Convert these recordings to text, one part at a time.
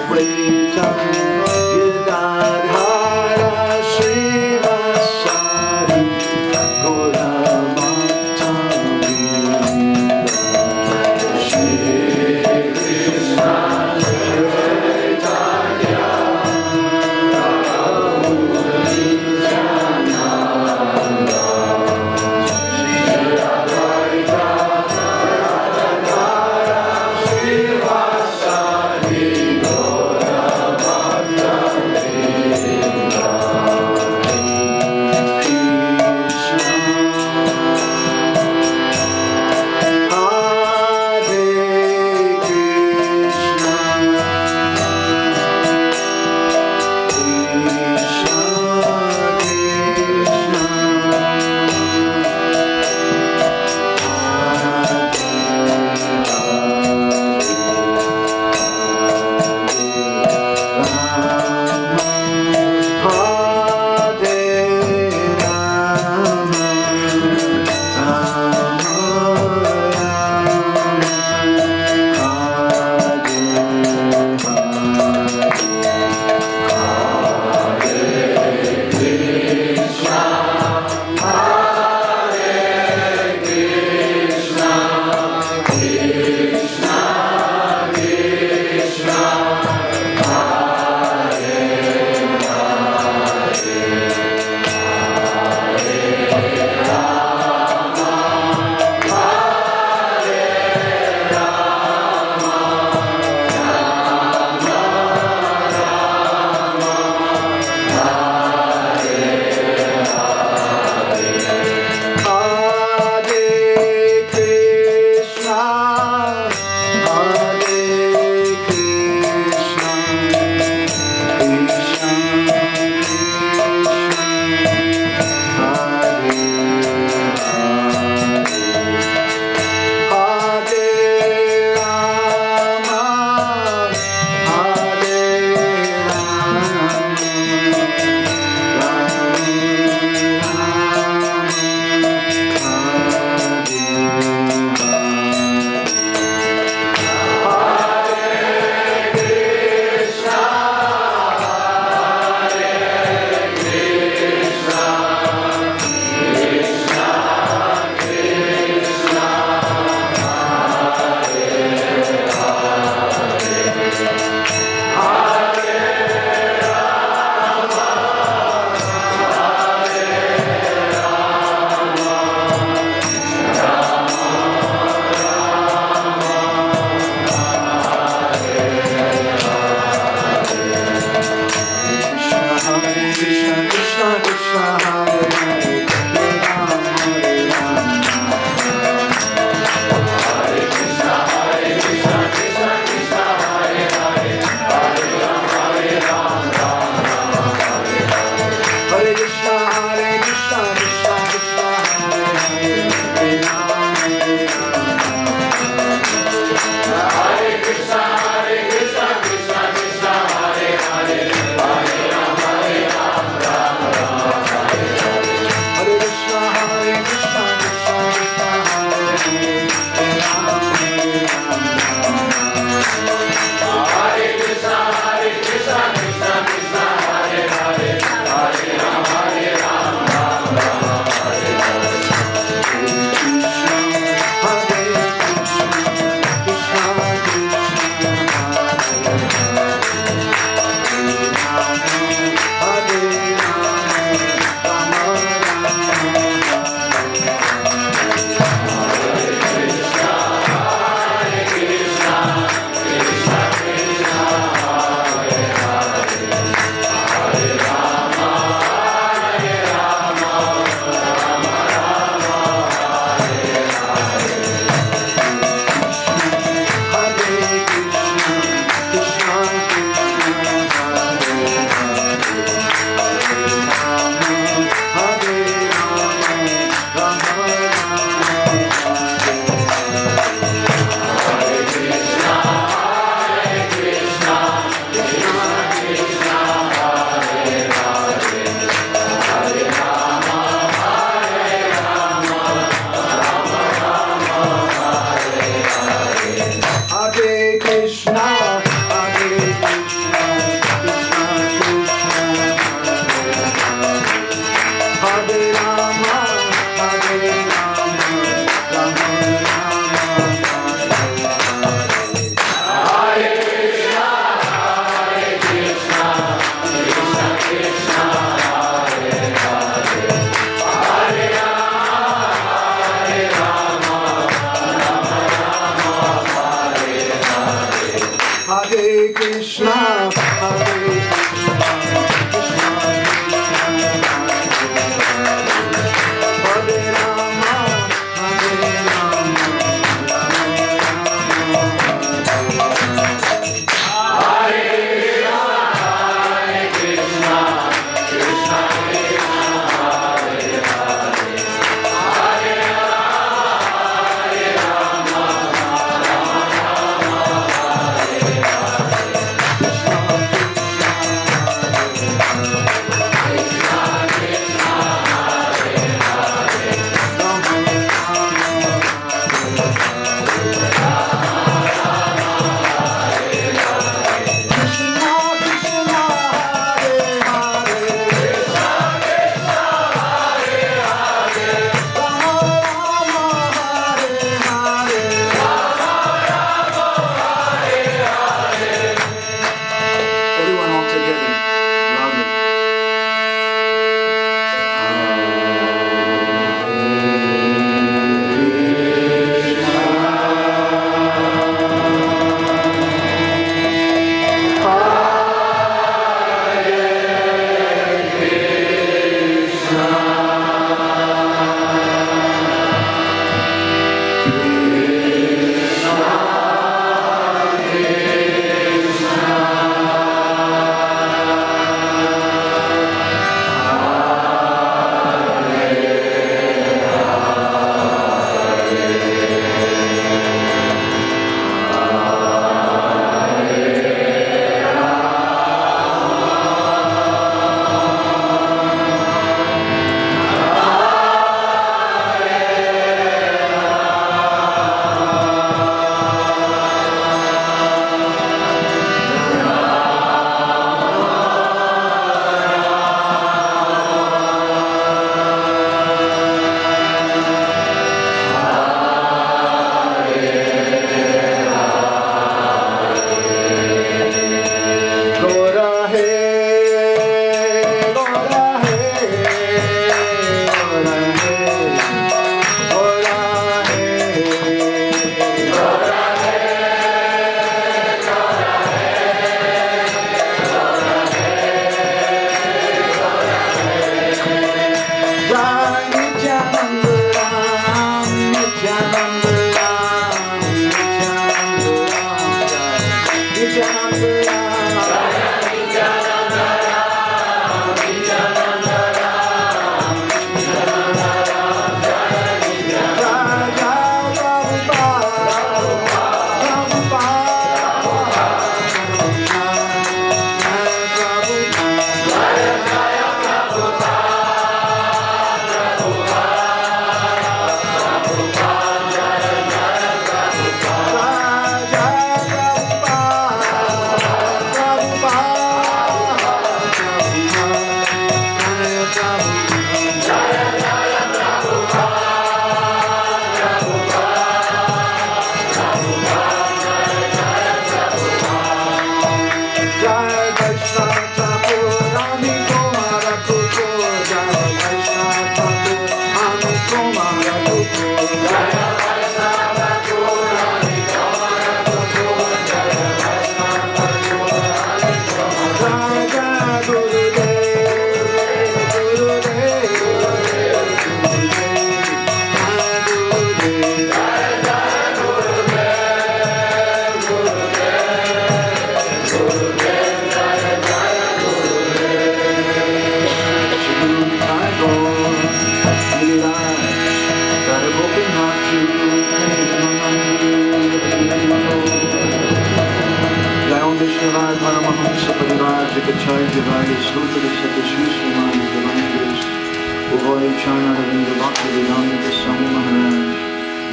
Way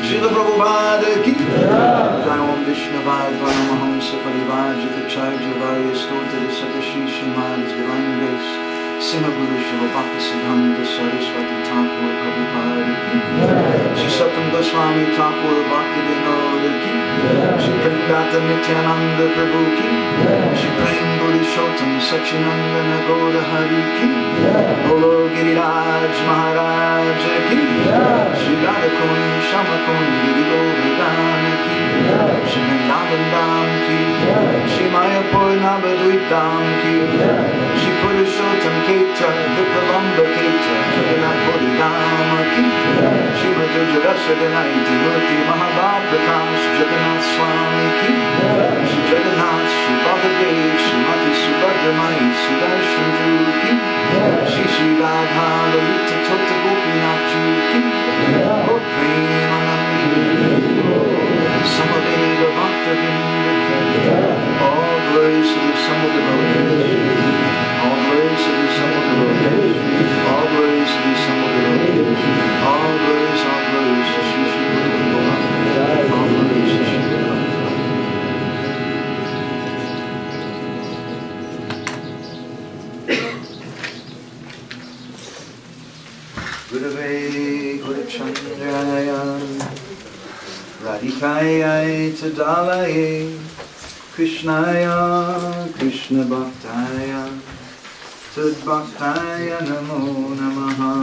Srila Prabhupada ki Jai Om Vishnavad Paramahamsa Parivajita Charya Varya Stotara Satashi Srimad Divine Grace Sima Guru Shiva Bhakti Siddhanta Saraswati Thakur Prabhupada ki Shri Satam Goswami Thakur Bhakti Vinod ki Shri Prandata Nityananda Prabhu ki Shri Prem Bodhisattva Sachinandana Gaura Hari ki Bolo Giriraj Maharaj ki Shri Radhakund Shamakund Giri Govardhan ki Shri Vrindavan Dham ki Shri Mayapur Navadvitam ki Shri Purushottam Keta Vipralamba Keta Jagannath Puri Dhamma ki Shri Madhurjarasadanaiti Murti Mahabhav Prakash Jagannath Swami ki Shri Jagannath Shri Baladev Shri Mati Subhadramai Sudarshan Ju ki Shri Shri Radha Lalita Tota Gopinath Ju ki Go Premanandi Samaveda Bhakta Vrinda ki all glories to the Son of the Lord. All glories to the Son of the Lord. All glories to the Son of the Lord. All glories to Shri Shri Guru Govinda. All glories to Shri Guru Gurave Gurachandraya Radhikaya Tadalaye Krishnaya Krishna Bhaktaya Tadbhaktaya Namo Namaha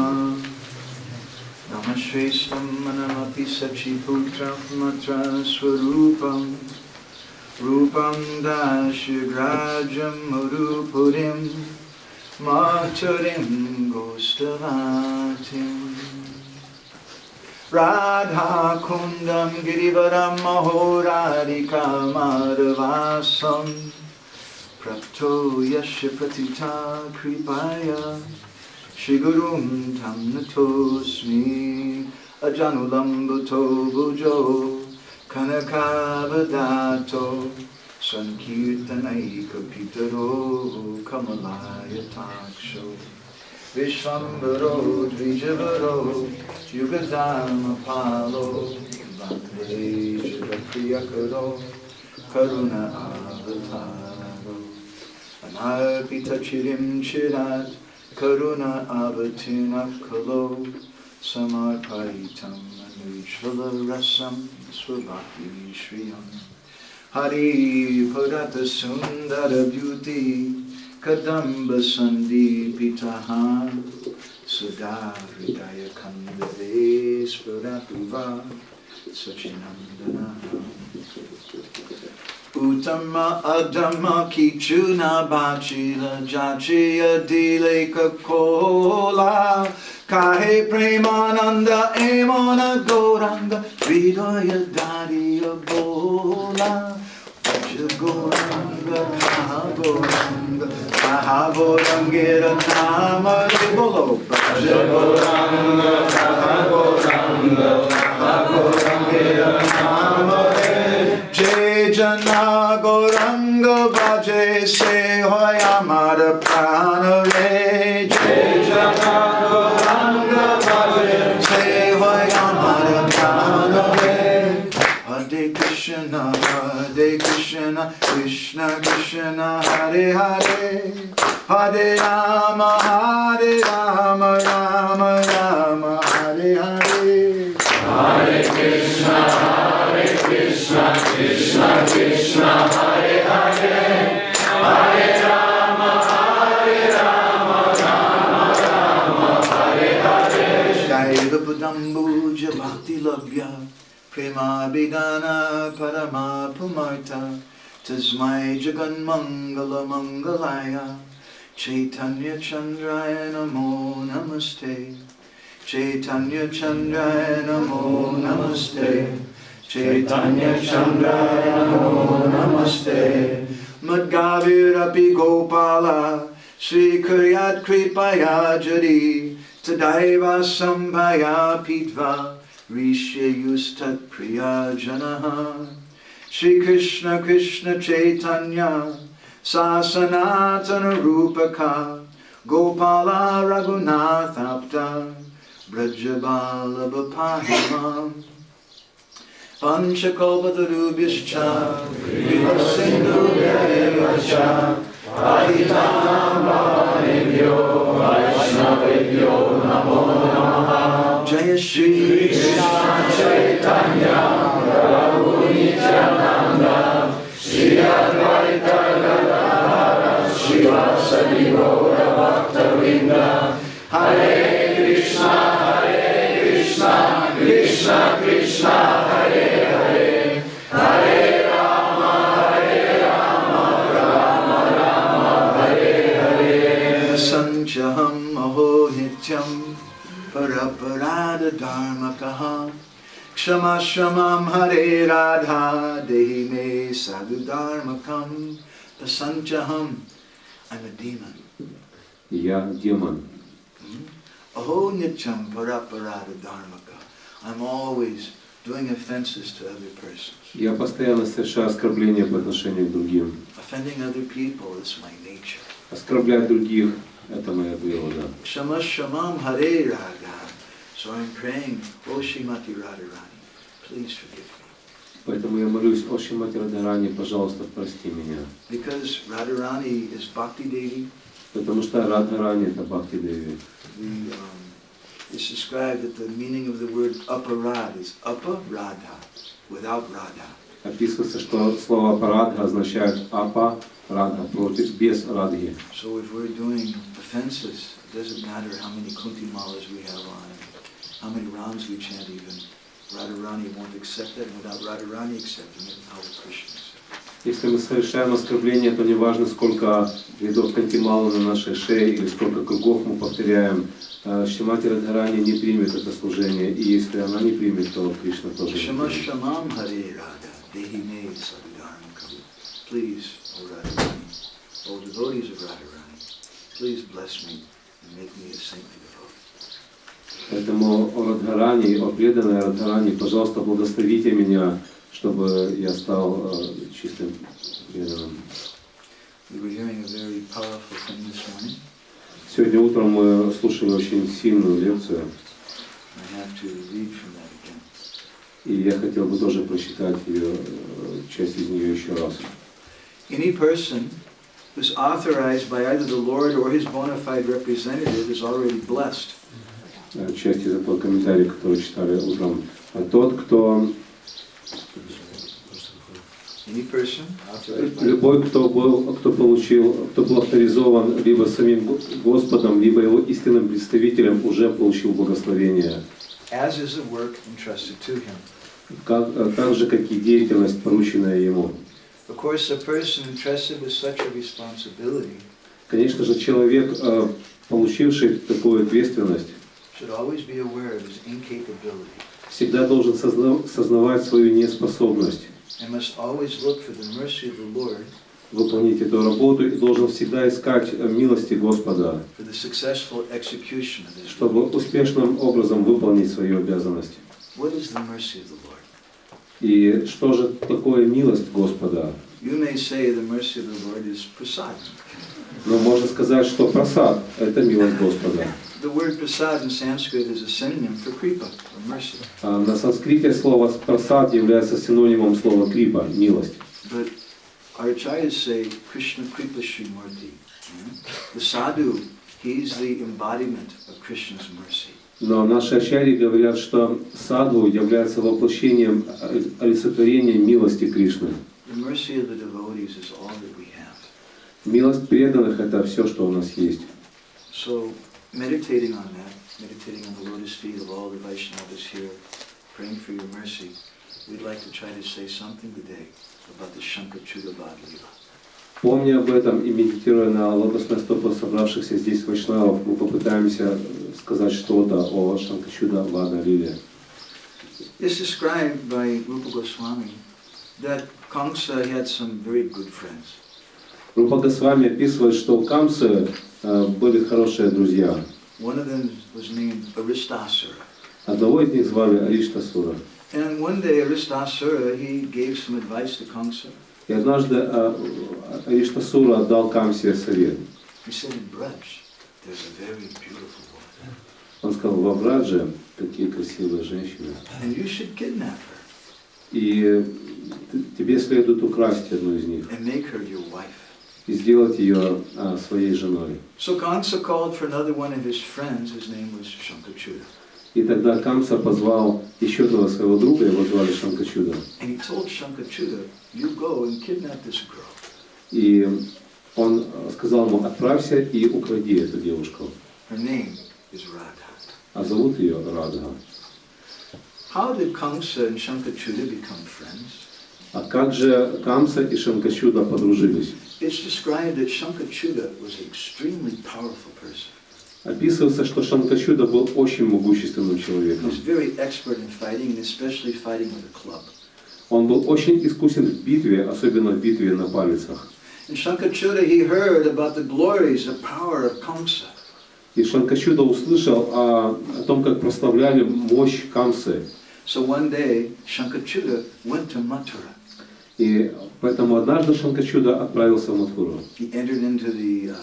Namashrestam Manamapi Sachi Putra Matra Swarupam Rupam Dashigrajam Murupurim Maturim Gostavatim Radha Kundam Girivaram Mahoradika Madhavasam Prapto Yasha Pratita Kripaya Shigurum Tam Natosmi Ajanulambuto Bujo Kanakavadato Sankirtanaika Pitaro Kamalaya Taksho Vishvambaro Dvijavaro Yuga Dharma Palo Vande Priyakaro Karuna Avataro Anarpita Chirim Chirat Karuna Avatinakalo Samarpaitam Anushvala Rasam Swabhakti Shriyam Hari Parata Sundara Beauty Kadamba Sandi Pitaha Sudha Hridaya Kandave Spuratuva Sachinandana Uttama Adama Kichuna Bachila Jachiya Dileka Kola Kahe Premananda Emona Goranga Vidaya Dariya Bola Goranga Mahagoranga Mahagorangira Nama Bolo Goranga Mahagoranga Mahagorangira Nama Jai Jana Goranga Bhaje Se Hoyamara Prana Re Jai Jana Goranga Bhaje Se Hoyamara Prana Re Hare Krishna Krishna Krishna Hare Hare Hare Rama Rama Rama Hare Hare Hare Krishna Krishna Krishna Hare Hare Hare Rama Rama Rama Hare Hare Shaiva Padambuja Bhakti Labhya Prema Bidana Parama Pumarta Tasmai Jagan Mangala Mangalaya Chaitanya Chandraya Namo Namaste Chaitanya Chandraya Namo Namaste Chaitanya Chandraya Namo Namaste Madgavirapi Gopala Sri Kuryat Kripaya Jari Tadaiva Sambhaya Pitva Rishya Yustat Priya Janaha Shri Krishna Krishna Chaitanya Sasanatana Rupaka Gopala Raghunath Apta Brajabala Bapahimam Panchakalpatarubhyascha Vilasindhu Devascha Aditanam Bhavanebhyo Vaishnavebhyo Namo Namaha Jaya Shri Krishna Chaitanya Prabhu Nityananda Shri Advaita Gadadhara Shivasadi Gaura Bhakta-vrinda Hare Krishna Krishna Krishna Hare Hare Hare Rama Dharmakaha Kshama Shamam Hare Radha Dehi Me Sadhu Dharmakam Pasanchaham. I'm a demon. Я демон. Aho Nityam Paraparada Dharmaka. I'm always doing offenses to other persons. Я постоянно совершаю оскорбления по отношению к другим. Offending other people is my nature. Оскорблять других – это моя природа. Shama Shamam Hare Radha. So I'm praying, O Shrimati Radharani, please forgive me. Поэтому я молюсь, о Шримати Радхарани, пожалуйста, прости меня. Because Radharani is Bhakti Devi. Потому что Радхарани – это Бхакти Деви. It's described that the meaning of the word aparad is aparadha, without radha. Описывается, что слово парадха означает апа, радха, против, без радхи. So if we're doing offenses, it doesn't matter how many kunti malas we have on, how many rounds we chant even. Radharani won't accept that, and without Radharani accepting it, how will Krishna accept it? Если мы совершаем оскорбление, то не важно, сколько рядов кантимала на нашей шее или сколько кругов мы повторяем. Шримати Радхарани не примет это служение, и если она не примет, то Кришна тоже не примет. Shamam Hare Radha, Dehi Me Sadhudarmakam. Please, O Radharani, O devotees of Radharani, please bless me and make me a saintly devotee. Поэтому, о Радхарани, о преданной Радхарани, пожалуйста, благословите меня, чтобы я стал чистым преданным. We were hearing a very powerful thing this morning. Сегодня утром мы слушали очень сильную лекцию, I have to read from that again. и я хотел бы тоже прочитать ее, часть из нее еще раз. Any person who's authorized by either the Lord or his bona fide representative is already blessed. Часть из этого комментария, который читали утром. Тот, кто... Любой, кто был авторизован либо самим Господом, либо его истинным представителем, уже получил благословение. Так же, как и деятельность, порученная ему. Конечно же, человек, получивший такую ответственность, всегда должен сознавать свою неспособность выполнить эту работу и должен всегда искать милости Господа, чтобы успешным образом выполнить свою обязанность. И что же такое милость Господа? Но можно сказать, что прасад – это милость Господа. The word prasad in Sanskrit is a synonym for kripa, or mercy. На санскрите слово прасад является синонимом слова крипа, милость. But our acharyas say Krishna Kripa Srimurti. The sadhu, he's the embodiment of Krishna's mercy. Но наши ачарьи говорят, что садху является воплощением, олицетворением милости Кришны. The mercy of the devotees is all that we have. Милость преданных – это все, что у нас есть. So, meditating on that, meditating on the lotus feet of all the Vaishnavas here, praying for your mercy, we'd like to try to say something today about the Шанкачуда-вадха-лила. Помня об этом и медитируя на лотосные стопы собравшихся здесь вайшнавов, мы попытаемся сказать что-то о Шанкачуда-вадха-лиле. It's described by Rupa Goswami that Kamsa had some very good friends. Рупа Госвами описывает, что у Камсы были хорошие друзья. One of them was named Aristasura. Одного из них звали Ариштасура. And one day Aristasura, he gave some advice to Kamsa. И однажды Ариштасура дал Камсе совет. He said, in Braj, there's a very beautiful woman. Он сказал, во Брадже такие красивые женщины. And you should kidnap her. И тебе следует украсть одну из них. And make her your wife. И сделать ее своей женой. So Kamsa called for another one of his friends. His name was Шанкачуда. И тогда Камса позвал еще одного своего друга, его звали Шанкачуда. And he told Шанкачуда, you go and kidnap this girl. И он сказал ему, отправься и укради эту девушку. Her name is Radha. А зовут ее Радха. How did Kamsa and Шанкачуда become friends? А как же Камса и Шанкачуда подружились? It's described that Шанкачуда was an extremely powerful person. Описывается, что Шанкачуда был очень могущественным He человеком. was very expert in fighting, and especially fighting with a club. Он был очень искусен в битве, особенно в битве на палицах. In Shankachuda, he heard about the glories, the power of Kamsa. И Шанкачуда услышал о том, как прославляли мощь Камсы. So one day, Shankachuda went to Mathura. И поэтому однажды Шанкачуда отправился в Матхуру. He entered into the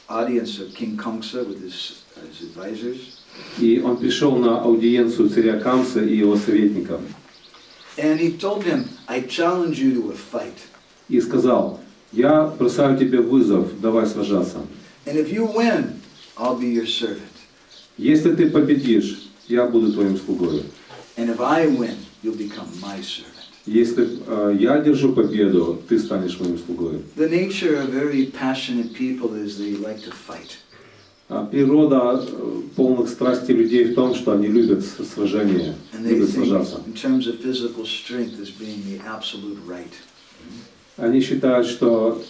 audience of King Kamsa with his advisors. И он пришел на аудиенцию царя Камсы и его советников. And he told him, I challenge you to a fight. И сказал: я бросаю тебе вызов, давай сражаться. And if you win, I'll be your servant. Если ты победишь, я буду твоим слугой. And if I win, you'll become my servant. Если я одержу победу, ты станешь моим слугой. The nature of very passionate people is they like to fight. Природа полных страстей людей в том, что они любят сражения, And they любят think сражаться. in terms of physical strength as being the absolute right. Они считают, что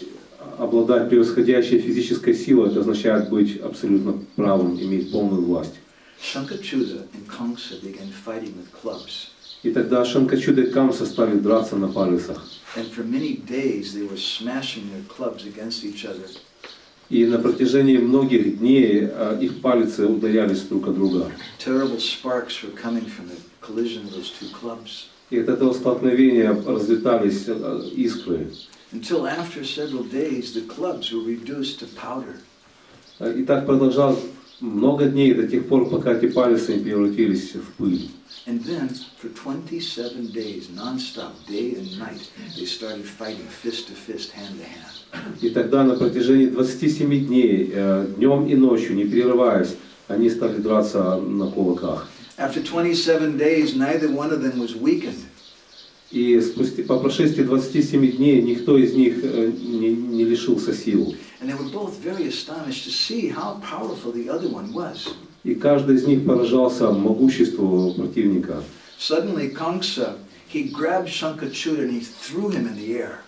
обладать превосходящей физической силой, это означает быть абсолютно правым, иметь полную власть. Shankachuda and Kamsa began fighting with clubs. И тогда Шанкачуда и Камса стали драться на палицах. And for many days they were smashing their clubs against each other. И на протяжении многих дней их палицы ударялись друг от друга. Terrible sparks were coming from the collision of those two clubs. И от этого столкновения разлетались искры. Until after several days, the clubs were reduced to powder. И так продолжалось много дней, до тех пор, пока эти палицы не превратились в пыль. And then, for 27 days, non-stop, day and night, they started fighting fist to fist, hand to hand. И тогда на протяжении 27 дней, днем и ночью, не прерываясь, они стали драться на кулаках. After 27 days, neither one of them was weakened. И по прошествии 27 дней никто из них не лишился сил. And they were both very astonished to see how powerful the other one was. И каждый из них поражался могуществу противника. Suddenly, Kamsa, he grabbed Shankachuda and he threw him in the air.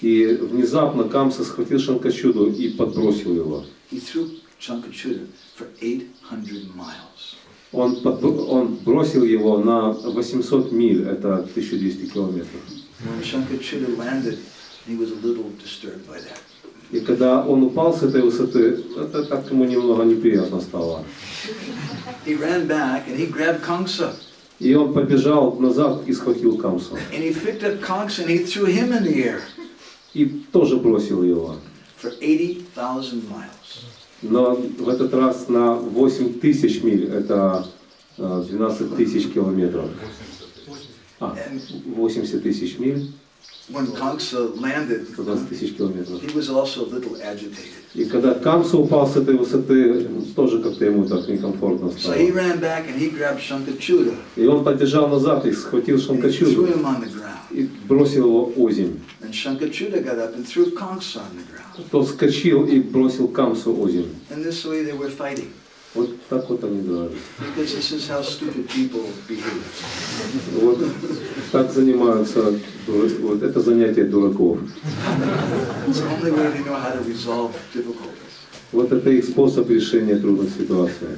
И внезапно Камса схватил Шанкачуду и подбросил его. He threw Shankachuda for 800 miles. Он бросил его на 800 миль, это 1200 километров. When Shankachuda landed, he was a little disturbed by that. И когда он упал с этой высоты, это так ему немного неприятно стало. He ran back and he grabbed Kamsa. И он побежал назад и схватил Камсу. And he picked up Kamsa and he threw him in the air И тоже бросил его. for 80,000 miles. Но в этот раз на 8000 миль, это 12 тысяч километров. 80 тысяч миль. When Kamsa landed, 120 тысяч километров. he was also a little agitated. И когда Камса упал с этой высоты, тоже как-то ему так некомфортно So стало. he ran back and he grabbed Shankachuda И он побежал назад и схватил and he threw Шанкачуду him on the ground. и бросил его озимь. And Shankachuda got up and threw Kamsa on the ground. Тот вскочил и бросил Камсу озимь. And this way they were fighting. Вот так вот они дрались. Because this is how stupid people behave. Вот так занимаются, вот это занятие дураков. It's the only way they know how to resolve difficulties. Вот это их способ решения трудных ситуаций.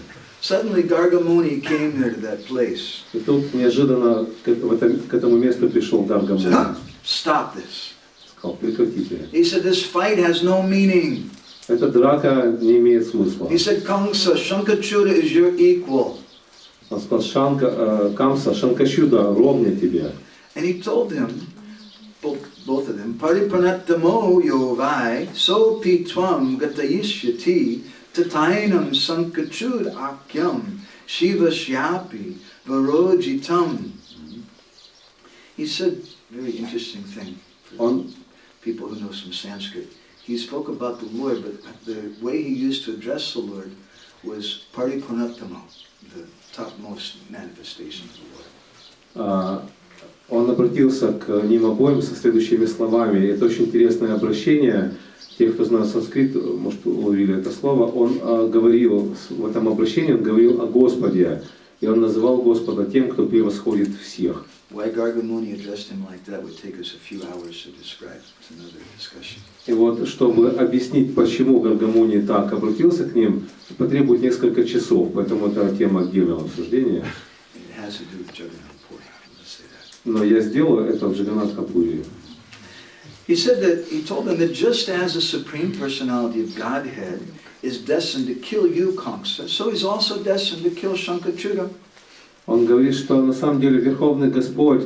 Suddenly Gargamuni came there to that place. И тут неожиданно к этому месту пришел Гаргамуни. Said, stop this. Сказал: прекратите. He said, this fight has no meaning. Эта драка не имеет смысла. He said, Kamsa, Shankachuda is your equal. Он сказал: Камса, Шанкачуда ровня тебе. And he told him, both of them, Paripanattamo yovai, so pitvam gatayishyati, tatainam Sankachud akyam, shivashyapi, varojitam. He said, very interesting thing for people who know some Sanskrit. He spoke about the Lord, but the way he used to address the Lord was Paripanattamo, the topmost manifestation of the Lord. Он обратился к ним обоим со следующими словами. Это очень интересное обращение. Те, кто знает санскрит, может, уловили это слово. Он говорил в этом обращении, он говорил о Господе. И он называл Господа тем, кто превосходит всех. Why Gargamuni addressed him like that would take us a few hours to describe. It's another discussion. И вот, чтобы объяснить, почему Гаргамуни так обратился к ним, потребует несколько часов, поэтому это тема отдельного обсуждения. It has to do with Jagannath Puri. Let's say that. Но я сделаю это в Джаганнатха-пури. He said that he told them that just as the Supreme Personality of Godhead is destined to kill you, Kamsa, so he's also destined to kill Shankachuda. Он говорит, что на самом деле Верховный Господь,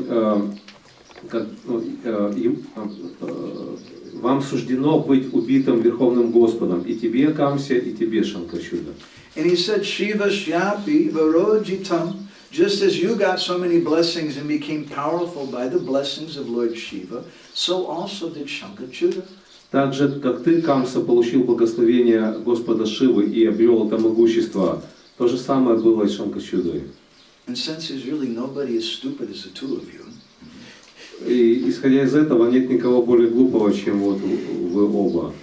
вам суждено быть убитым Верховным Господом, и тебе, Камсе, и тебе, Шанкачуда. And he said, Shiva Shyapi Varojitam, just as you got so many blessings and became powerful by the blessings of Lord Shiva, so also did Shankachuda. Так же, как ты, Камса, получил благословение Господа Шивы и обрел это могущество, то же самое было и с Шанкачудой. And since there's really nobody as stupid as the two of you, И исходя из этого, нет никого более глупого, чем вот вы оба.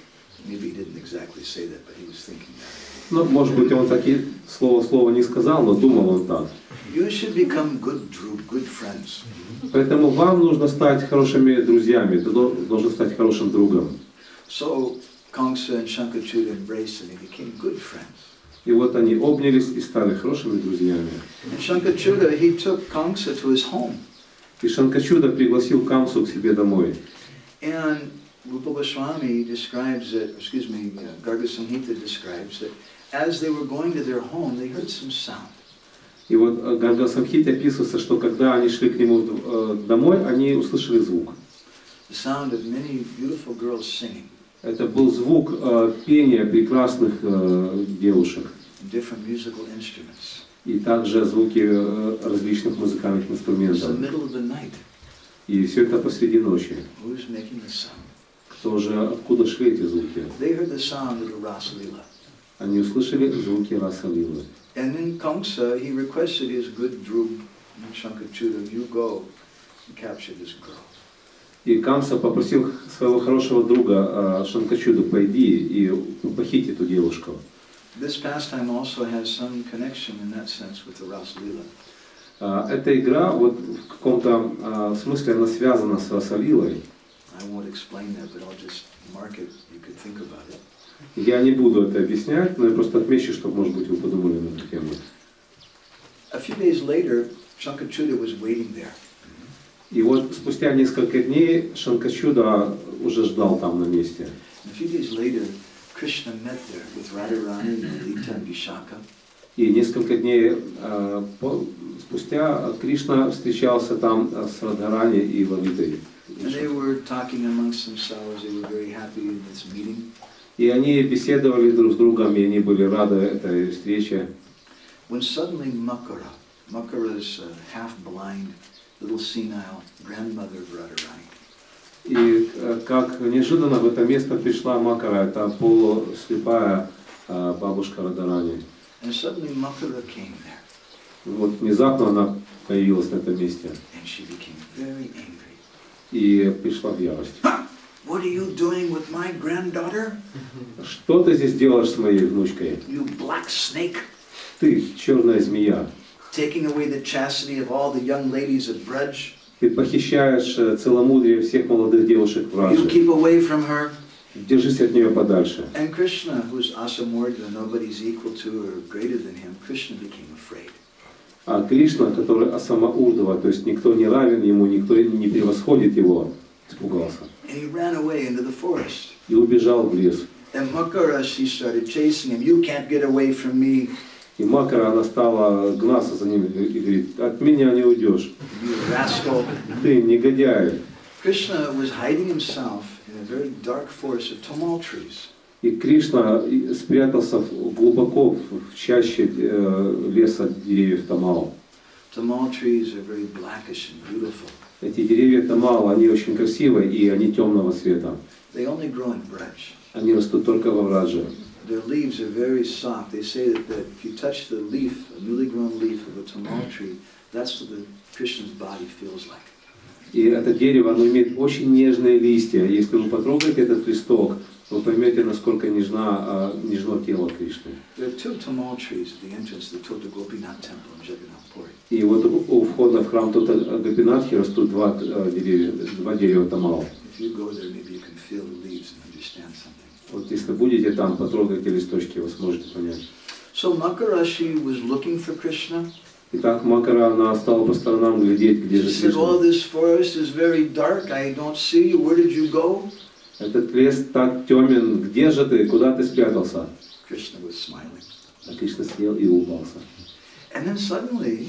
maybe he didn't exactly say that, but he was thinking that. Ну, может быть, он так и слово не сказал, но думал он так. You should become good friends. Поэтому вам нужно стать хорошими друзьями, ты должен стать хорошим другом. So Kamsa and Shankachuda embraced and they became good friends. И вот они обнялись и стали хорошими друзьями. And Shankachuda, he took Kamsa to his home. И Шанкачуда пригласил Камсу к себе домой. And Rupa Goswami describes that, Garga Samhita describes that as they were going to their home, they heard some sound. И вот в Гарга Самхите описывается, что когда они шли к нему домой, они услышали звук. The sound of many beautiful girls singing. Это был звук пения прекрасных девушек. Different musical instruments. И также звуки различных музыкальных It's инструментов. the middle of the night. И все это посреди ночи. Who's making the sound? Кто же, откуда шли эти звуки? They heard the sound of the Rasa Lila. Они услышали звуки Раса-лилы. And then Kamsa, he requested his good Dhruv, Shankachuda, you go and capture this girl. И Камса попросил своего хорошего друга Шанкачуду, пойди и похити эту девушку. This pastime also has some connection in that sense with the Rasa Lila. Эта игра, вот в каком-то смысле, она связана с Раса-лилой. I won't explain that, but I'll just mark it. You could think about it. Я не буду это объяснять, но я просто отмечу, чтобы, может быть, вы подумали на эту тему. A few days later, Shankachuda was waiting there. И вот спустя несколько дней Шанкачуда уже ждал там на месте. A few days later, Krishna met there with Radharani, Lalita, and Vishaka. И несколько дней спустя Кришна встречался там с Радхарани и Лалитой. And they were talking amongst themselves. They were very happy in this meeting. И они беседовали друг с другом, и они были рады этой встрече. When suddenly Makara's half-blind, little senile grandmother of Radharani. И как неожиданно в это место пришла Макара, это полуслепая бабушка Радхарани. And suddenly Makara came there. Вот внезапно она появилась на этом месте. And she became very angry. И пришла в ярость. What are you doing with my granddaughter? Что ты здесь делаешь с моей внучкой? You black snake. Ты, черная змея. Taking away the chastity of all the young ladies of Braj. Ты похищаешь целомудрие всех молодых девушек в Радже. You keep away from her. Держись от нее подальше. And Krishna, who's Asamurdha, nobody's equal to or greater than him, Krishna became afraid. А Кришна, который Асама-урдава, то есть никто не равен ему, никто не превосходит его, испугался. And he ran away into the forest. И убежал в лес. And Makara, she started chasing him. You can't get away from me. И Макара, она стала гнаться за ним и говорит, от меня не уйдешь. You rascal. Ты негодяй. Krishna was hiding himself in a very dark forest of tamal trees. И Кришна спрятался глубоко в чаще леса деревьев Тамал. Tamal trees are very blackish and beautiful. Эти деревья Тамал, они очень красивые и они темного цвета. They only grow in Braj. Они растут только во Врадже. Their leaves are very soft. They say that if you touch the leaf, a newly grown leaf of a tamal tree, that's what the Krishna's body feels like. И это дерево, оно имеет очень нежные листья. Если вы потрогаете этот листок, Вы поймете, насколько нежно тело Кришны. И вот у входа в храм Гопинатхи растут два дерева Тамал. Вот если будете там, потрогайте листочки, вы сможете понять. So Makarashi was looking for Krishna. Итак, Макара, она стала по сторонам глядеть, где же She said, "Oh, Кришна. this forest is very dark. I don't see you. Where did you go?" Этот лес так темен, где же ты, куда ты спрятался? Krishna was smiling. А Кришна сидел и улыбался. And then suddenly,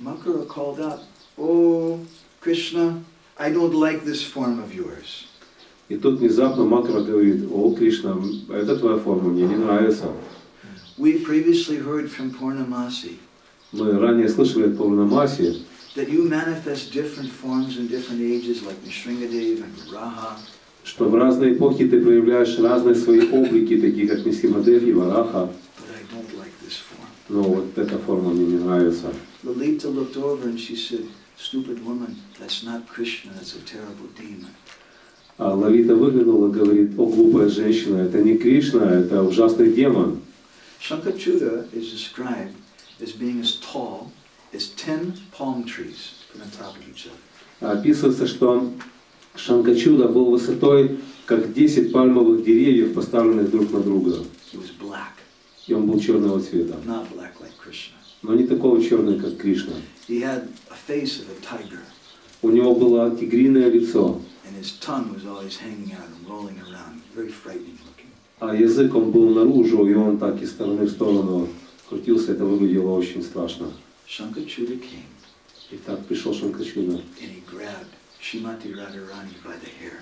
Makara called out, "Oh, Krishna, I don't like this form of yours." И тут внезапно Макара говорит: о, Кришна, эта твоя форма мне не нравится. We previously heard from Purnamasi Мы ранее слышали от Пурнамаси, that you manifest different forms in different ages, like Nrsingadev and Raha. что в разные эпохи ты проявляешь разные свои облики, такие как Нрсимхадев и Вараха. But I don't like this form. Но вот эта форма мне не нравится. Lalita looked over and she said, "Stupid woman, that's not Krishna, that's a terrible demon." А Лалита выглянула и говорит: о, глупая женщина, это не Кришна, это ужасный демон. Shankachuda is described as being as tall as 10 palm trees put on top of each other. Описывается, что Шанкачуда был высотой, как 10 пальмовых деревьев, поставленных друг на друга. He was black, И он был черного цвета. not black like Krishna. Но не такого черного, как Кришна. He had a face of a tiger, У него было тигриное лицо, and his tongue was always hanging out and rolling around, very frightening looking. а язык он был наружу, и он так из стороны в сторону крутился, это выглядело очень страшно. Shankachuda came, И так пришел Шанкачуда and he grabbed Shrimati Radharani by the hair.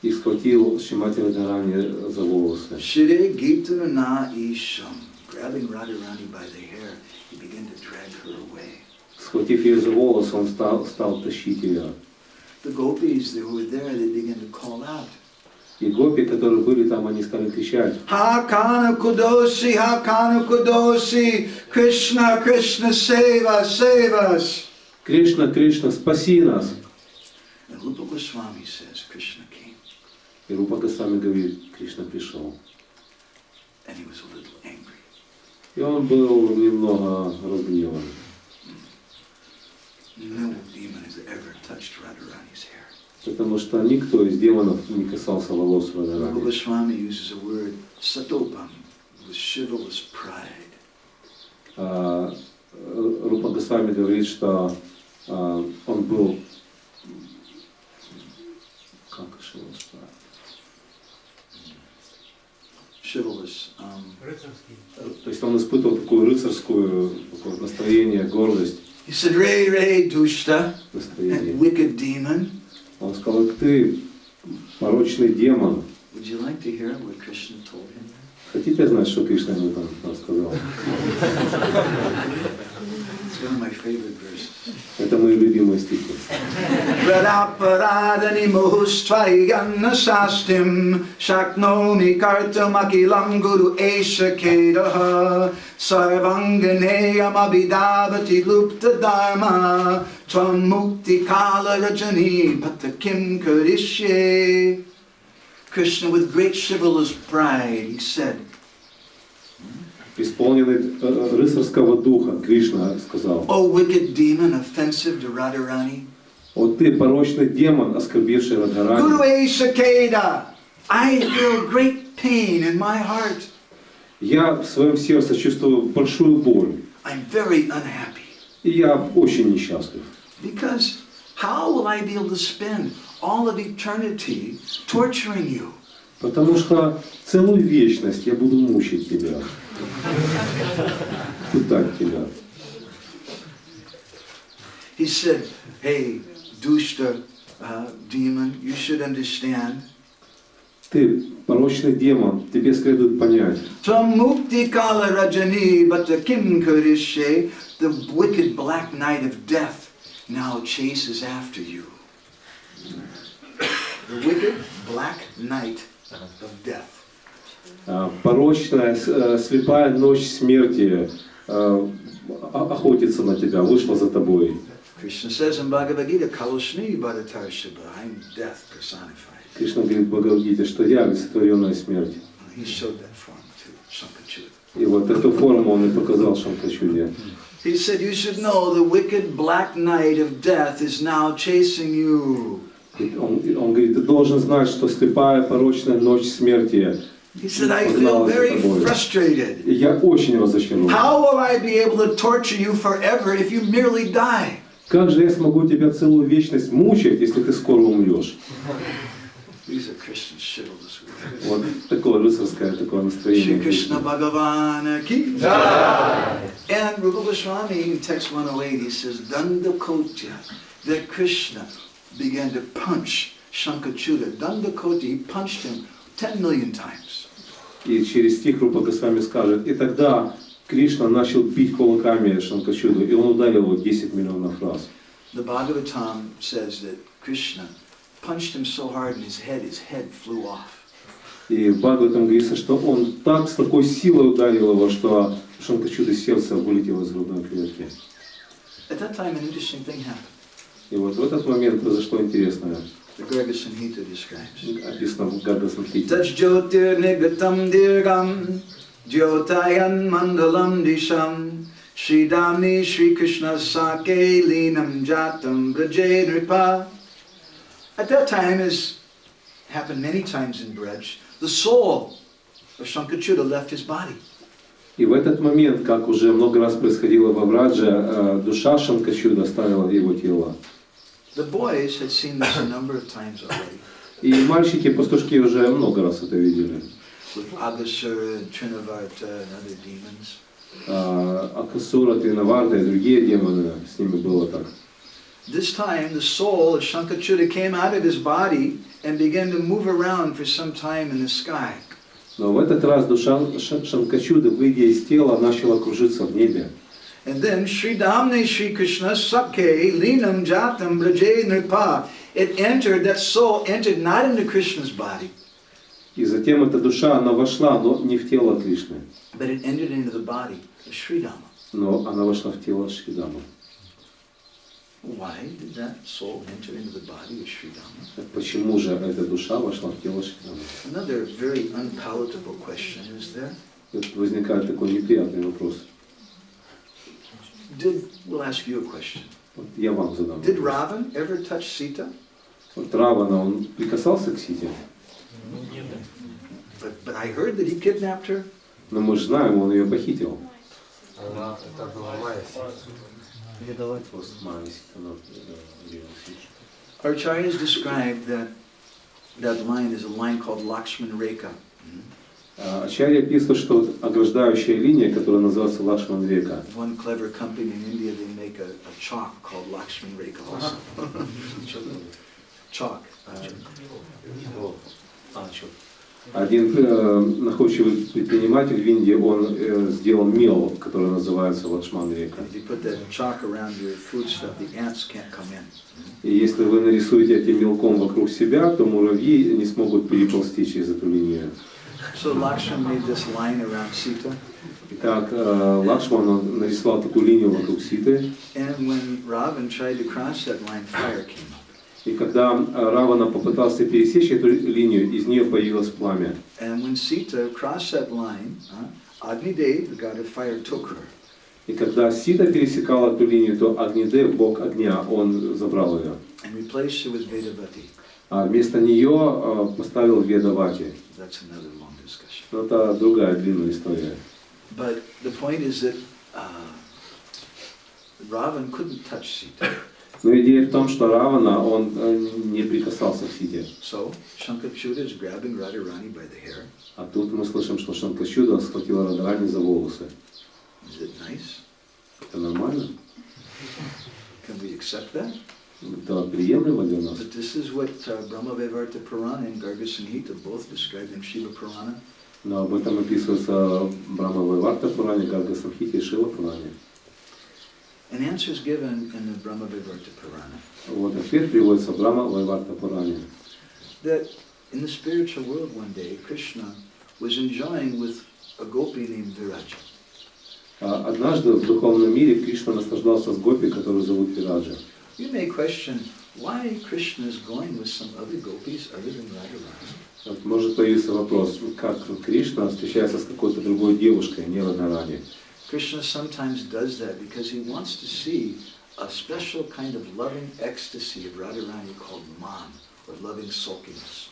и схватил Шримати Радхарани за волосы. Shire Gitanana Isham, grabbing Radharani by the hair, he began to drag her away. Схватив ее за волосы, он стал тащить ее. The gopis that were there, they began to call out. И гопи, которые были там, они стали кричать: Hakana Kudosi, Krishna, Krishna, save us, save us. Кришна, Кришна, спаси нас! And Rupa Goswami says, Krishna came, И Рупа Госвами говорит: Кришна пришел. and he was a little angry. И он был немного разгневан. No demon has ever touched Radharani's hair. Потому что никто из демонов не касался волос Rupa Радхарани. Goswami uses a word, satopam, with chivalrous pride. Рупа Госвами говорит, что он был, как Chivalrous. то есть он испытывал такое рыцарское такое настроение, гордость, He said, Ray, Ray, Dushta, настроение. and wicked demon. Он сказал: ты порочный демон. Would you like to hear what Krishna told him? Хотите знать, что Кришна ему там сказал? It's one of my favorite verses. Это мои любимые стихи. Radaparadani muhustvayana sastim shaknomi kartam akilam guru esha kedaha sarvanganeyam abhidavati lupta dharma tvam mukti kala rajani patakim karishye. Krishna, with great chivalrous pride, he said, Исполненный рыцарского духа, Кришна сказал: "O wicked demon, offensive to Radharani, вот ты порочный демон, оскорбивший Guru Радхарани. Esha, I feel great pain in my heart. Я в своем сердце чувствую большую боль. I'm very unhappy. И я очень несчастлив. Because how will I be able to spend all of eternity torturing you? Потому что целую вечность я буду мучить тебя, пытать тебя. He said, hey, Dushta demon, you should understand. Ты порочный демон, тебе следует понять. Tvam mukti kala rajani batakim karishe, the wicked black night of death now chases after you. The wicked black night of death. Порочная, слепая ночь смерти охотится на тебя, вышла за тобой. Krishna says in Bhagavad Gita, Kaloshni Bhadatar Shiva, I'm death personified. Кришна говорит в Бхагавадгите, что я олицетворенная смерть. He showed that form to Shankachuda. И вот эту форму он и показал Шанкачуде. He said, you should know the wicked black night of death is now chasing you. Он говорит, ты должен знать, что слепая порочная ночь смерти. He said, I feel very frustrated. И я очень разочарован. How will I be able to torture you forever if you merely die? Как же я смогу тебя целую вечность мучить, если ты скоро умрешь? These are Christian shivels. Вот такое рыцарское такое настроение. Shri Krishna Bhagavan ki. And Rupa Goswami in text 108, he says, Dandakotya, that Krishna began to punch Shankachuda. Dandakotya, he punched him 10 million times. И через стих Рупа Госвами скажет, и тогда Кришна начал бить кулаками Шанкачуду, и он ударил его 10 миллионов раз. The Bhagavatam says that Krishna punched him so hard in his head flew off. И в Бхагаватам говорится, что он так с такой силой ударил его, что Шанкачуда сердце вылетело из грудной клетки. At that time, an interesting thing happened. И вот в этот момент произошло интересное. The Garga Samhita describes. Описано в Гарга Самхите. Tajjyotir nigatam dirgam jyotayan mandalam disham Shridamni Shri Krishna Sake Linam Jatam Braje Nripa. At that time, as happened many times in Braj, the soul of Shankachuda left his body. И в этот момент, как уже много раз происходило во Врадже, душа Шанкачуда оставила его тело. The boys had seen this a number of times already. И мальчики-пастушки уже много раз это видели. With Agasura and Trinavarta and other demons. Акасура, Тринаварта и другие демоны, с ними было так. This time, the soul of Shankachuda came out of his body and began to move around for some time in the sky. Но в этот раз душа Шанкачуды, выйдя из тела, начала кружиться в небе. And then Sri Damne Sri Krishna Sakhe Linam Jatam Braje Nripa. It entered, that soul entered not into Krishna's body. И затем эта душа, она вошла, но не в тело Кришны. But it entered into the body of Sri Dhamma. Но она вошла в тело Шридама. Why did that soul enter into the body of Sri Dhamma? Почему же эта душа вошла в тело Шридама? Another very unpalatable question is there. Тут возникает такой неприятный вопрос. We'll ask you a question. Вот я вам задам. Did Ravan ever touch Sita? Вот Равана, он прикасался к Сите? But I heard that he kidnapped her. Но мы же знаем, он ее похитил. Acharyas described that line as a line called Lakshman Rekha. Ачарья описывает, что ограждающая линия, которая называется Лакшман Река. One clever company in India, they make a chalk called Lakshman Rekha also. Chalk. Один находчивый предприниматель в Индии, он сделал мел, который называется Лакшман Река. If you put that chalk around your food stuff, the ants can't come in. И если вы нарисуете этим мелком вокруг себя, то муравьи не смогут переползти через эту линию. So Lakshman made this line around Sita. Итак, Лакшман нарисовал такую линию вокруг Ситы. And when Ravan tried to cross that line, fire came up. И когда Равана попытался пересечь эту линию, из нее появилось пламя. And when Sita crossed that line, Agnidev, the god of fire, took her. И когда Сита пересекала эту линию, то Агнидев, бог огня, он забрал ее. And replaced her with Vedavati. А вместо нее поставил Ведавати. That's another long discussion. Это другая длинная история. But the point is that Ravan couldn't touch Sita. Но идея в том, что Равана, он не прикасался к Сите. So Shankachuda is grabbing Radharani by the hair. А тут мы слышим, что Шанкачуда схватила Радхарани за волосы. Is it nice? Это нормально? Can we accept that? Это приемлемо для нас. But this is what Brahma-vaivarta Purana and Garga Samhita both described in Shiva Purana. Но об этом описывается Брахма-вайварта Пуране, Гарга Самхите и Шива Пуране. An answer is given in the Brahma-vaivarta Purana. Вот ответ приводится в Брахма-вайварта Пуране. That in the spiritual world one day, Krishna was enjoying with a gopi named Viraja. Однажды в духовном мире Кришна наслаждался с гопи, которую зовут Вираджа. You may question why Krishna is going with some other gopis other than Radharani? Может появиться вопрос, как Кришна встречается с какой-то другой девушкой, не Радхарани. Krishna sometimes does that because he wants to see a special kind of loving ecstasy of Radharani called man, or loving sulkiness.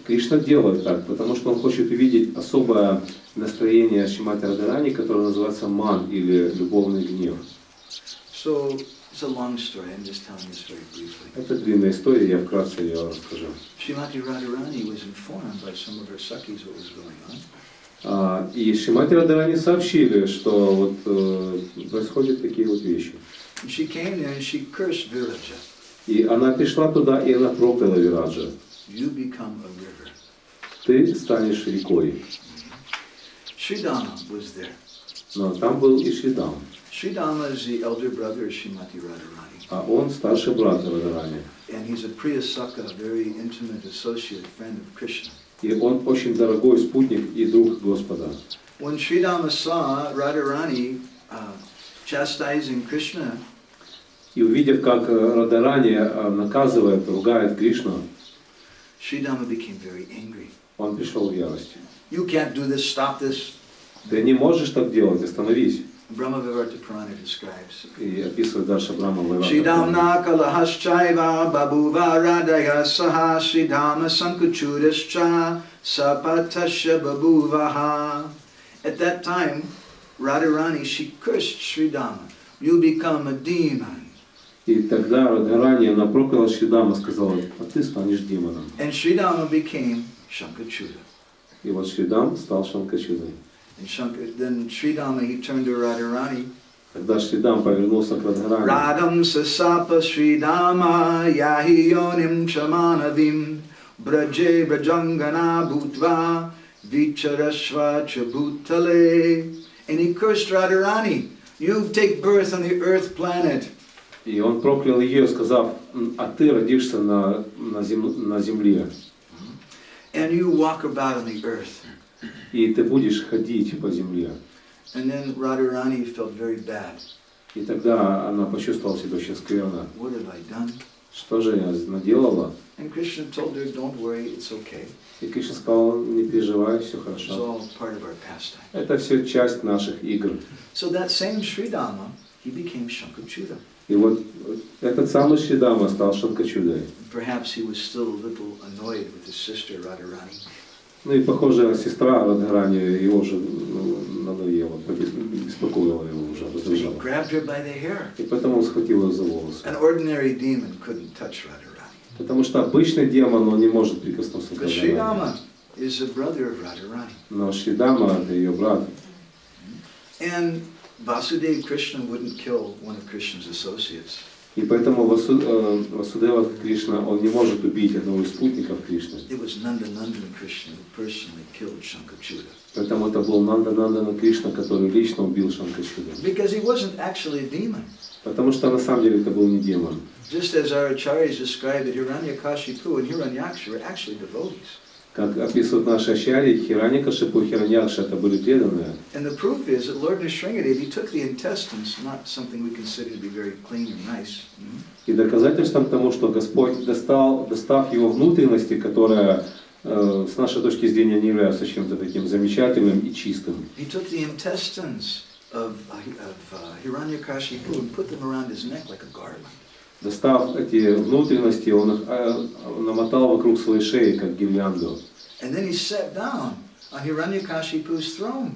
Кришна делает так, потому что он хочет увидеть особое настроение Шримати Радхарани, которое называется ман, или любовный гнев. So, it's a long story, I'm just telling this very briefly. Это длинная история, я вкратце ее расскажу. Shrimati Radharani was informed by some of her sakhis what was going on. И Шримати Радхарани сообщили, что вот происходят такие вот вещи. And she came there and she cursed Viraja. И она пришла туда, и она прокляла Вираджа. You become a river. Ты станешь рекой. Sridhama was there. Но там был и Шридам. Sridhama is the elder brother of Shrimati Radharani. А он старший брат Радхарани. And he's a Priya Sakha, a very intimate associate, friend of Krishna. И он очень дорогой спутник и друг Господа. When Sridhama saw Radharani chastising Krishna, И увидев, как Радхарани наказывает, ругает Кришну, Sridhama became very angry. он пришел в ярость. You can't do this, stop this. Ты не можешь так делать, остановись. Brahma-vivarta Purana describes. И описывает дальше Брахма-виварта. Shridamna kalahashchaiva babuva radaya saha Shridama Sankachutascha sapatasya babuvaha. At that time, Radharani, she cursed Sridama. You become a demon. И тогда Радхарани, она прокляла Шридама, сказала, а ты станешь демоном. And Sridama became Shankachuda. И вот Шридам стал Шанкачудой. And then Sridama, he turned to Radharani. Когда Шридам повернулся к Радхарани, Radham sasapa Sridama yahi yonim chamanavim braje brajangana bhutva vicharashva chabhutale. And he cursed Radharani. You take birth on the earth planet. и он проклял ее, сказав, а ты родишься на земле. And you walk about on the earth. И ты будешь ходить по земле. And then Radharani felt very bad. И тогда она почувствовала себя очень скверно. What have I done? Что же я наделала? And Krishna told her, don't worry, it's okay. И Кришна сказал, не переживай, все It's хорошо. all part of our pastime. Это все часть наших игр. So that same Sridama, he became Shankachuda. И вот этот самый Шридама стал Шанкачудой. Perhaps he was still a little annoyed with his sister Radharani. Ну и, похоже, сестра Радхарани его уже надоела, беспокоила его уже, So he раздражала. grabbed her by the hair. И поэтому он схватил ее за волосы. An ordinary demon couldn't touch Radharani. Потому что обычный демон, он не может прикоснуться к But Радхарани. Sridama is a brother of Radharani. Но Шридама — это ее брат. And Vasudeva Krishna wouldn't kill one of Krishna's associates. И поэтому Васудева Кришна, он не может убить одного из спутников Кришны. It was Nandanandan Krishna who personally killed Shankachuda. Поэтому это был Нанда Кришна, который лично убил Шанкачуду. Because he wasn't actually a demon. Потому что на самом деле это был не демон. Just as our acharyas described that Hiranyakashipu and Hiranyaksha were actually devotees. Как описывают наши ачарьи, Хираньякашипу и Хираньякша это были преданные. And the proof is that Lord Nrsimhadev, he took the intestines, not something we consider to be very clean and nice. И доказательством тому, что Господь достав его внутренности, которые с нашей точки зрения не являются чем-то таким замечательным и чистым. He took the intestines of Hiranyakashipu and put them around his neck like a garland. Достав эти внутренности, он их намотал вокруг своей шеи, как гирлянду. And then he sat down on Hiranyakashipu's throne.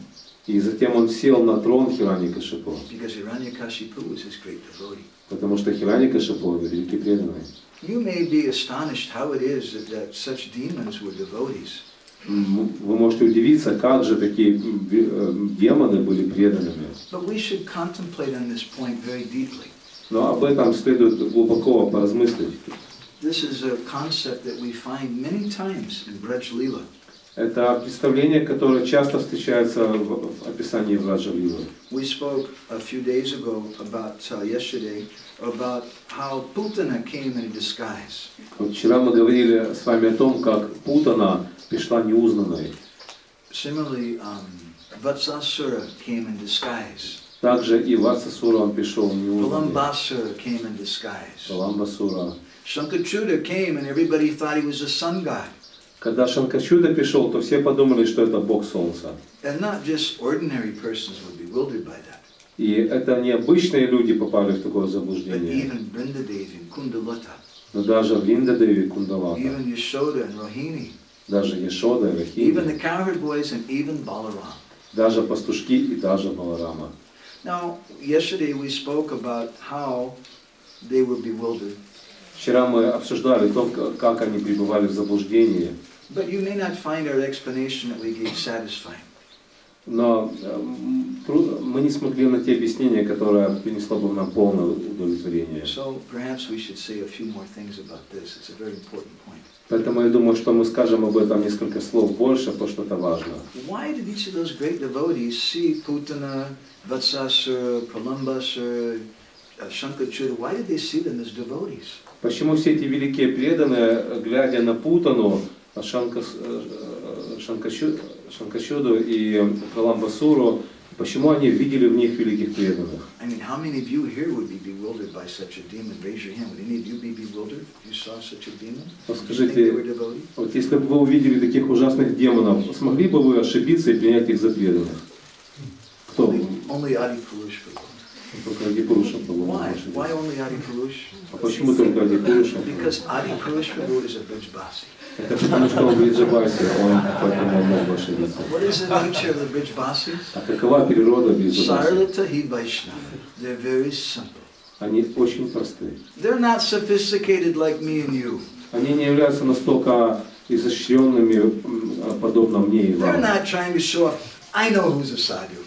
И затем он сел на трон Хираньякашипу. Because Hiranyakashipu was his great devotee. Потому что Хираньякашипу — великий преданный. You may be astonished how it is that such demons were devotees. Вы можете удивиться, как же такие демоны были преданными. But we should contemplate on this point very deeply. Но об этом следует глубоко поразмыслить. This is a concept that we find many times in Braj-lila. Это представление, которое часто встречается в описании Браджа-лилы. We spoke a few days ago yesterday about how Putana came in a disguise. Вот вчера мы говорили с вами о том, как Путана пришла неузнанной. Similarly, Vatsasura came in disguise. Также и Ватсасура он пришел не узнанный. Palambasura came in disguise. Паламбасура. Shankachuda came and everybody thought he was a sun god. Когда Шанкачуда пришел, то все подумали, что это бог солнца. And not just ordinary persons were bewildered by that. И это не обычные люди попали в такое But заблуждение. even Vrindadevi and Kundalata, Но даже Вриндадеви, Кундалата, even Yashoda and Rohini, даже Яшода и even the Рахини, cowherd boys and even Balaram. даже пастушки и даже Баларама. Now, yesterday we spoke about how they were bewildered. Вчера мы обсуждали то, как они пребывали в заблуждении. But you may not find our explanation that we gave satisfying. Но мы не смогли найти объяснение, которое принесло бы нам полное удовлетворение. So perhaps we should say a few more things about this. It's a very important point. Поэтому я думаю, что мы скажем об этом несколько слов больше, потому что это важно. Why did each of those great devotees see Putana, Vatsasura, Pralambasura, Shankachuda? Why did they see them as devotees? Почему все эти великие преданные, глядя на Путану, Шанкачуду и Праламбасуру, почему они видели в них великих преданных? I mean, how many of you here would be bewildered by such a demon? Raise your hand. Would any of you be bewildered if you saw such a demon? Скажите, вот если бы вы увидели таких ужасных демонов, смогли бы вы ошибиться и принять их за преданных? Кто? Only Adipurush. Только Адипуруша было. Why only Adipurush? А почему только Адипуруша? Because Adipurush is a Brijbasi. Это потому что он Бриджабаси, он поэтому мог ошибиться. What is the nature of the Brijbasis? А какова природа Бриджабаси? Sarlatahi Vaishnava. They're very simple. Они очень просты. They're not sophisticated like me and you. Они не являются настолько изощренными, подобно мне и They're вам. not trying to show off. I know who's a sadhu.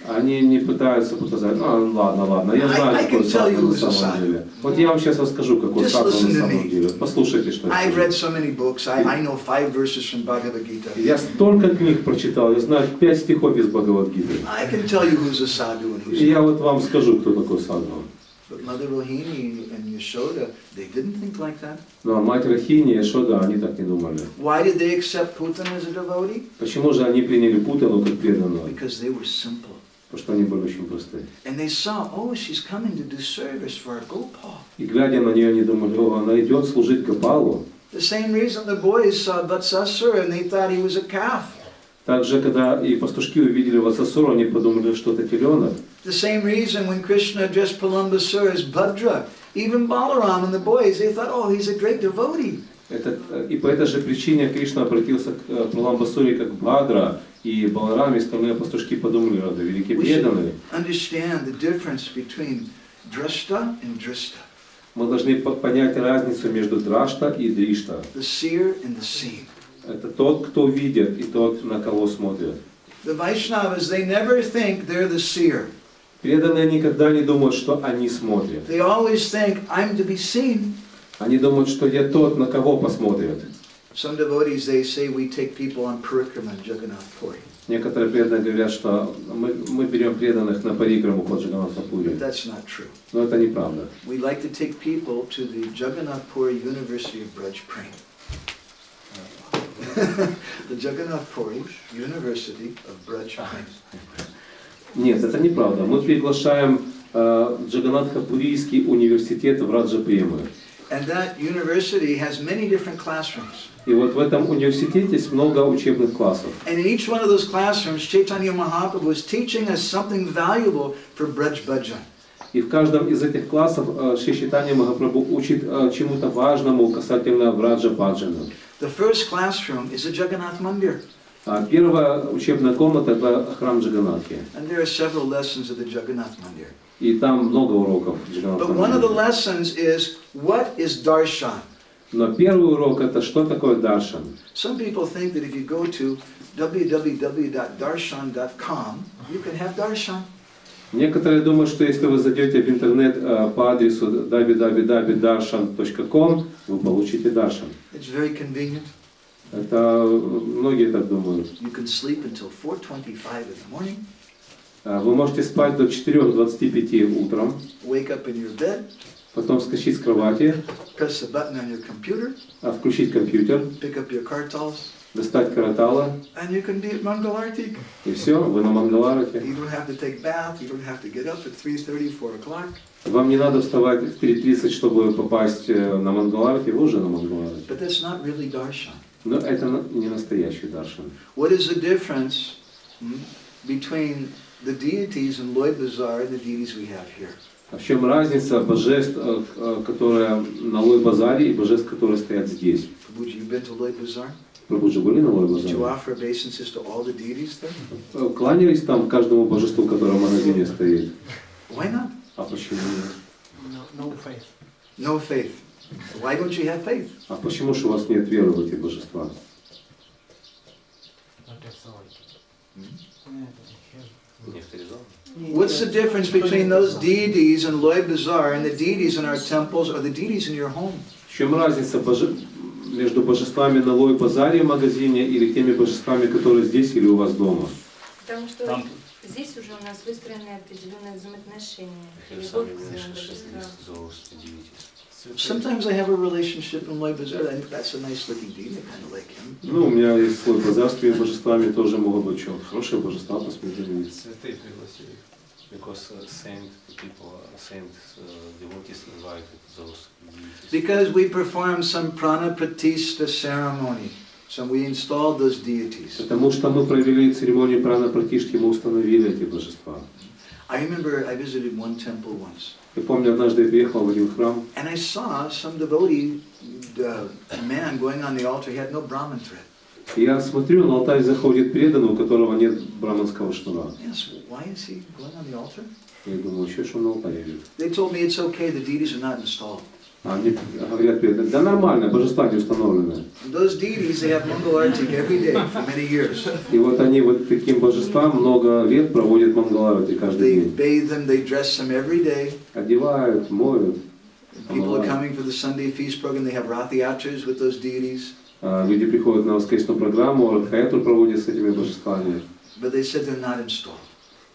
Они не пытаются показать, ладно, я знаю, какой саду на самом деле. Вот я вам сейчас расскажу, какой саду на самом деле. Послушайте, что я I've скажу. read so many books. I know 5 verses from Bhagavad Gita. Я столько книг прочитал, я знаю 5 стихов из Бхагавад-гиты. I can tell you who's a sadhu and who's И я not. вот вам скажу, кто такой саду. But Mother Rohini and Yashoda, they didn't think like that. Но мать Рахини и Яшода, они так не думали. Why did they accept Putana as a devotee? Почему же они приняли Путану как преданную? Because they were simple. Потому что они были очень просты. And they saw, oh, she's coming to do service for our Gopal. И глядя на нее, они думали, она идет служить Гопалу. The same reason the boys saw Vatsasura and they thought he was a calf. Также, когда и пастушки увидели Ватсасуру, они подумали, что это теленок. The same reason when Krishna addressed Palambasura as Bhadra, even Balaram and the boys, they thought, oh, he's a great devotee. И по этой же причине Кришна обратился к Праламбасуре как Бхадра, и Баларам и остальные пастушки подумали, это великие преданные. Understand the difference between drashta and drishta. Мы должны понять разницу между драшта и дришта. The seer and the seen. Это тот, кто видит, и тот, на кого смотрит. The Vaishnavas, they never think they're the seer. Преданные никогда не думают, что они смотрят. They always think, I'm to be seen. Они думают, что я тот, на кого посмотрят. Some devotees, they say we take people on parikrama in Jagannath Puri. Некоторые преданные говорят, что мы берем преданных на парикраму по Джаганнатхапури. But that's not true. Но это неправда. We like to take people to the Jagannath Puri University of Braj Prem. The Jagannath Puri University of Braj Prem. Нет, это неправда. Мы приглашаем Джаганнатхапурийский университет в Раджапремы. And that university has many different classrooms. И вот в этом университете есть много учебных классов. And in each one of those classrooms, Chaitanya Mahaprabhu is teaching us something valuable for Braj Bhajan. И в каждом из этих классов Шри Чайтанья Махапрабху учит чему-то важному касательно Враджа Баджана. The first classroom is a Jagannath Mandir. Первая учебная комната — это храм Джаганнатхи. And there are several lessons of the Jagannath Mandir. И там много уроков Джаганнатха. But one of the lessons is, what is darshan? Но первый урок — это что такое даршан. Some people think that if you go to www.darshan.com, you can have darshan. Некоторые думают, что если вы зайдете в интернет по адресу www.darshan.com, вы получите даршан. It's very convenient. Это многие так думают. You can sleep until 4:25 in the morning. Вы можете спать до 4:25 утром, Wake up in your bed, потом вскочить с кровати, press the button on your computer, включить компьютер, pick up your kartals, достать каратала, and you can be at Mangalarti. и все, вы на Мангаларате. You don't have to take bath, you don't have to get up at 3:30, 4 o'clock. Вам не надо вставать в 3:30, чтобы попасть на Мангаларате, вы уже на Мангаларате. But that's not really darshan. Но это не настоящий даршан. What is the difference between the deities in Loi Bazaar and the deities we have here? А в чем разница божеств, которые на Лой-базаре, и божеств, которые стоят здесь? Prabhuji, you've been to Loi Bazaar? Прабхуджи, были на Did you Лой-базаре? offer obeisances to all the deities there? Кланялись там каждому божеству, которое в магазине стоит? Why not? А почему нет? No faith. No faith. Why don't you have faith? А почему же у вас нет веры в эти божества? Не авторизован. What's the difference between those deities in Loi Bazaar and the deities in our temples or the deities in your home? В чем разница между божествами на Лой-базаре в магазине или теми божествами, которые здесь или у вас дома? Потому что здесь уже у нас выстроены определенные взаимоотношения. Любовь к своим божествам. Sometimes I have a relationship in Loi Bazaar, and that's a nice looking deity, I kind of like him. Ну, у меня есть свой базар с твоими божествами, тоже могут быть хорошие божества, посмотрели. Святые пригласили. Because saint people, saint devotees invited those deities. Because we performed some prana pratishta ceremony. So we installed those deities. Потому что мы провели церемонию прана-пратишки, мы установили эти божества. I remember I visited one temple once. Я помню, однажды я приехал в один храм, And I saw some devotee, a man going on the altar, he had no Brahman thread. и я смотрю, на алтарь заходит преданный, у которого нет браманского шнура. Yes, why is he going on the altar? Я думаю, что ж он на алтаре идет? They told me it's okay, the deities are not installed. А они говорят преданные, да нормально, божества не установлены. Those deities, they have Mangalartik every day for many years. И вот они вот таким божествам много лет проводят мангаларати каждый They день. bathe them, they dress them every day. Одевают, моют. People are coming for the Sunday feast program, they have Rathayatras with those deities. Люди приходят на воскресную программу, Радхаяту проводят с этими божествами. But they said they're not installed.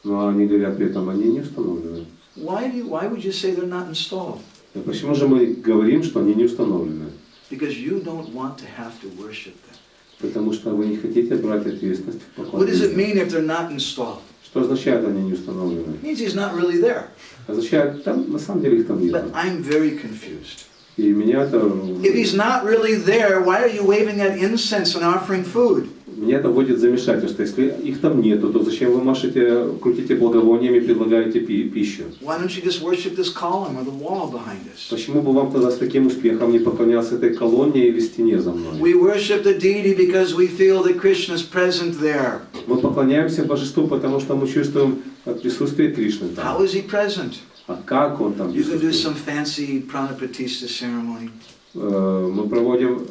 Но они говорят при этом, они не установлены. Why would you say they're not installed? А почему же мы говорим, что они не установлены? Because you don't want to have to worship them. Потому что вы не хотите брать ответственность в What does it поклонении. mean if they're not installed? Что означает, они не установлены? It means he's not really there. Означает, там, на самом деле их там нет. But I'm very confused. И меня это really there, why are you waving that incense and offering food? Меня это вводит в замешательство. Если их там нету, то зачем вы машете, крутите благовониями и предлагаете пищу? Why don't you just worship this column or the wall behind us? Почему бы вам тогда с таким успехом не поклоняться этой колонне или стене за мной? We worship the deity because we feel that Krishna is present there. Мы поклоняемся божеству, потому что мы чувствуем присутствие Кришны How там. is he present? А как он там You can do присутствует? some fancy pranapratishta ceremony Мы проводим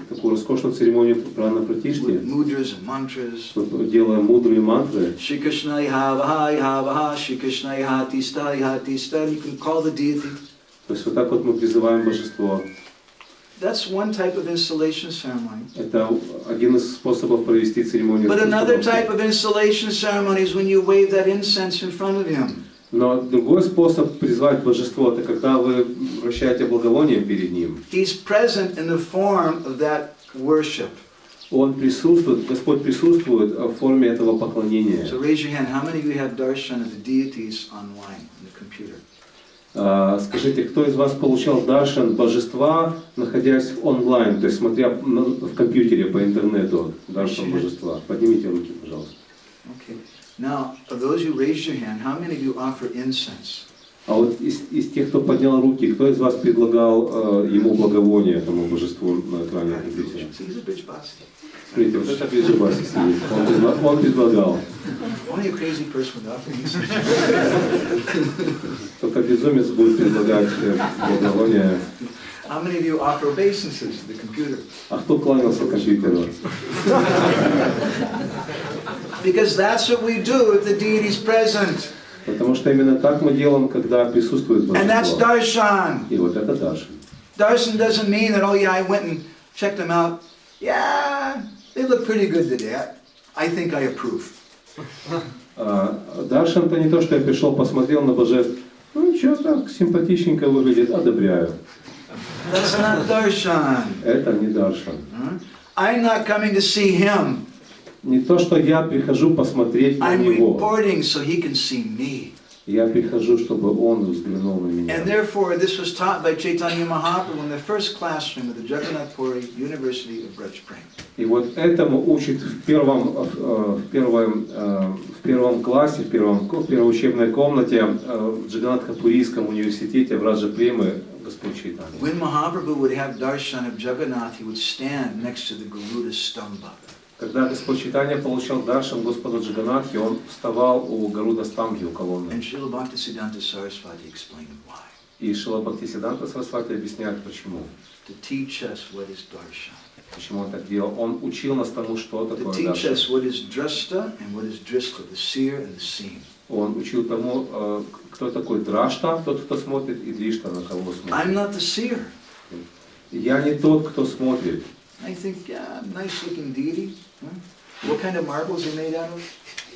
такую роскошную церемонию прана-пратишти. with mudras and mantras. Мы делаем мудрые мантры. Shri Krishna Ihavaha, Shri Krishna Ihatista, Ihatista. You can call the deity. То есть вот так вот мы призываем божество. That's one type of installation ceremony. Это один из способов провести церемонию. But another type of installation ceremony is when you wave that incense in front of him. Но другой способ призвать божество, это когда вы вращаете благовоние перед ним. He's present in the form of that worship. Он присутствует, Господь присутствует в форме этого поклонения. So raise your hand. How many of you have darshan of the deities online on the computer? Скажите, кто из вас получал даршан божества, находясь в онлайн, то есть смотря в компьютере по интернету даршан божества? Поднимите руки, пожалуйста. Okay. Now, of those who raised your hand, how many of you offer incense? А вот из тех, кто поднял руки, кто из вас предлагал ему благовоние, этому божеству на экране компьютера? He's a bitch boss. Смотрите, вот это Биджабаси сидит. Он предлагал. Only a crazy person would offer incense. Только безумец будет предлагать благовоние. How many of you offer obeisances to the computer? А кто кланялся компьютеру? Because that's what we do if the deity is present. Потому что именно так мы делаем, когда присутствует And that's божество. darshan. И вот это даршан. Darshan doesn't mean that, oh yeah, I went and checked them out. Yeah, they look pretty good today. I think I approve. Даршан это не то, что я пришел, посмотрел на божеств. Ну ничего, так симпатичненько выглядит, одобряю. That's not darshan. Это не даршан. I'm not coming to see him. Не то, что я прихожу посмотреть на I'm него. reporting so he can see me. Я прихожу, чтобы он взглянул на меня. And therefore, this was taught by Chaitanya Mahaprabhu in the first classroom of the Jagannath Puri University of Brajpring. И вот этому учит в первом классе, в первой учебной комнате в Джаганнатхапурийском университете в Раджапремы Господь Чайтанья. When Mahaprabhu would have darshan of Jagannath, he would stand next to the Garuda Stamba. Когда Господь Чайтанья получал даршан Господа Джаганнатхи, он вставал у Гаруда Стамбхи, у колонны. And Srila Bhaktisiddhanta Saraswati explained why. И Шрила Бхактисиддханта Сарасвати объясняет, почему. To teach us what is darshan. Почему он так делал? Он учил нас тому, что To такое teach даршан. us what is drashta and what is drishta, the seer and the seen. Он учил тому, кто такой драшта, тот, кто смотрит, и дришта, на кого I'm смотрит. not the seer. Я не тот, кто смотрит. I think, yeah, nice looking deity. What kind of marbles are made out of?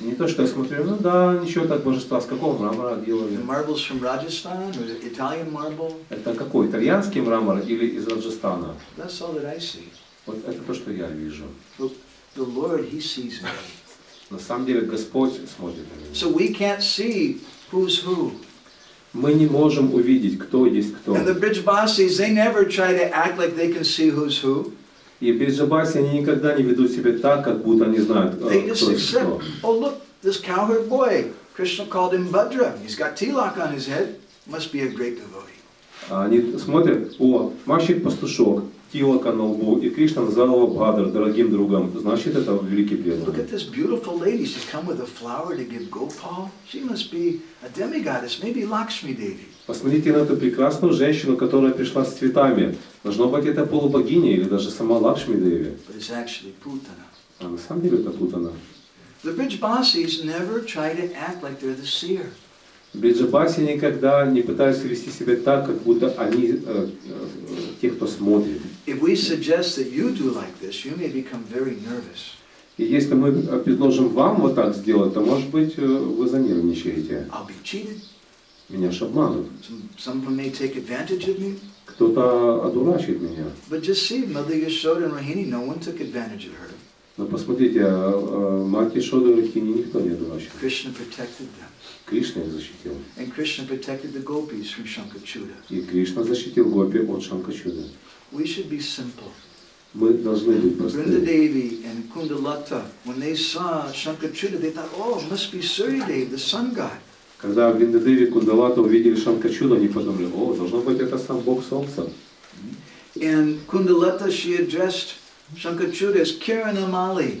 Не то, что я смотрю, ну да, ничего так божества, с какого мрамора делали? The marbles from Rajasthan or the Italian marble? Это какой, итальянский мрамор или из Раджастана? That's all that I see. Вот это то, что я вижу. The Lord, He sees me. На самом деле Господь смотрит на меня. So we can't see who's who. Мы не можем увидеть, кто есть кто. And the Brijbasis, they never try to act like they can see who's who. И бриджабаси, они никогда не ведут себя так, как будто они знают, кто They just есть кто. accept, oh look, this cowherd boy, Krishna called him Bhadra. He's got tilak on his head. Must be a great devotee. Они смотрят, о, мальчик-пастушок, тилака на лбу, и Кришна назвал его Бхадра, дорогим другом. Значит, это великий Look преданный. at this beautiful lady. She's come with a flower to give Gopal. She must be a demigoddess, maybe Lakshmi Devi. Посмотрите на эту прекрасную женщину, которая пришла с цветами. Должно быть, это полубогиня или даже сама Лакшми Деви. But it's actually Putana. А на самом деле это Путана. The Brijbasis never try to act like they're the seer. Бриджабаси никогда не пытаются вести себя так, как будто они те, кто смотрит. If we suggest that you do like this, you may become very nervous. И если мы предложим вам вот так сделать, то, может быть, вы занервничаете. I'll be cheated. Меня ж обманут. Someone may take advantage of me. Кто-то одурачит меня. But just see, Mother Yashoda and Rohini, no one took advantage of her. Но посмотрите, мать Ишоды и Рахини никто не одурачил. Krishna protected them. Кришна их защитил. And Krishna protected the gopis from Shankachuda. И Кришна защитил гопи от Шанкачуды. We should be simple. Мы должны быть Vrinda простыми. Devi and Kundalata, when they saw Shankachuda, they thought, oh, it must be Suryadev, the sun god. Когда Вриндадеви и Кундалата увидели Шанкачуду, они подумали, о, должно быть, это сам Бог Солнца. And Kundalata, she addressed Shankachuda as Kiranamali,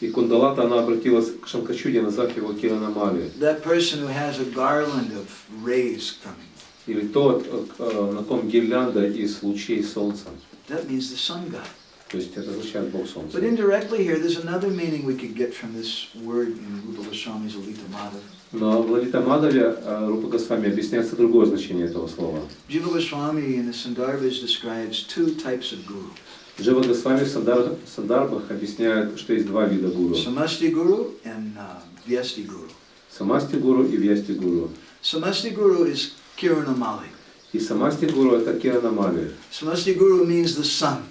И Кундалата, она обратилась к Шанкачуде, назвав его Киранамали. that person who has a garland of rays coming. Или тот, на ком гирлянда из лучей солнца. That means the sun god. То есть это означает Бог Солнца. But indirectly here, there's another meaning we could get from this word in Rupa Goswami's Lalita Madhav. Но в Лалита Мадаве Рупа Госвами объясняется другое значение этого слова. Jiva Goswami in the Sandarbhas describes two types of guru. Джива Госвами в Сандарбах объясняет, что есть два вида гуру. Samasti Guru and Vyasti Guru. Самасти гуру и Вьясти гуру. Samasti Guru is Kiranamali. И Самасти гуру это Киранамали. Samasti Guru means the sun,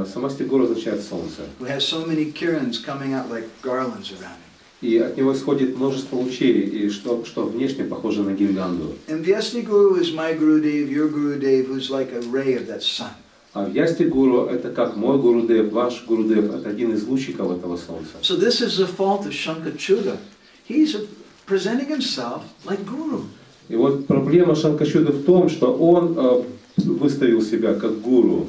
Самасти гуру означает солнце. who has so many kirans coming out like garlands around him. И от него исходит множество лучей, и что внешне похоже на гирлянду. And Vyasti Guru is my Gurudev, your Gurudev, who's like a ray of that sun. А Вьясти гуру это как мой Гурудев, ваш Гурудев, это один из лучиков этого солнца. So this is the fault of Shankachuda. He's presenting himself like Guru. И вот проблема Шанкачуды в том, что он выставил себя как гуру.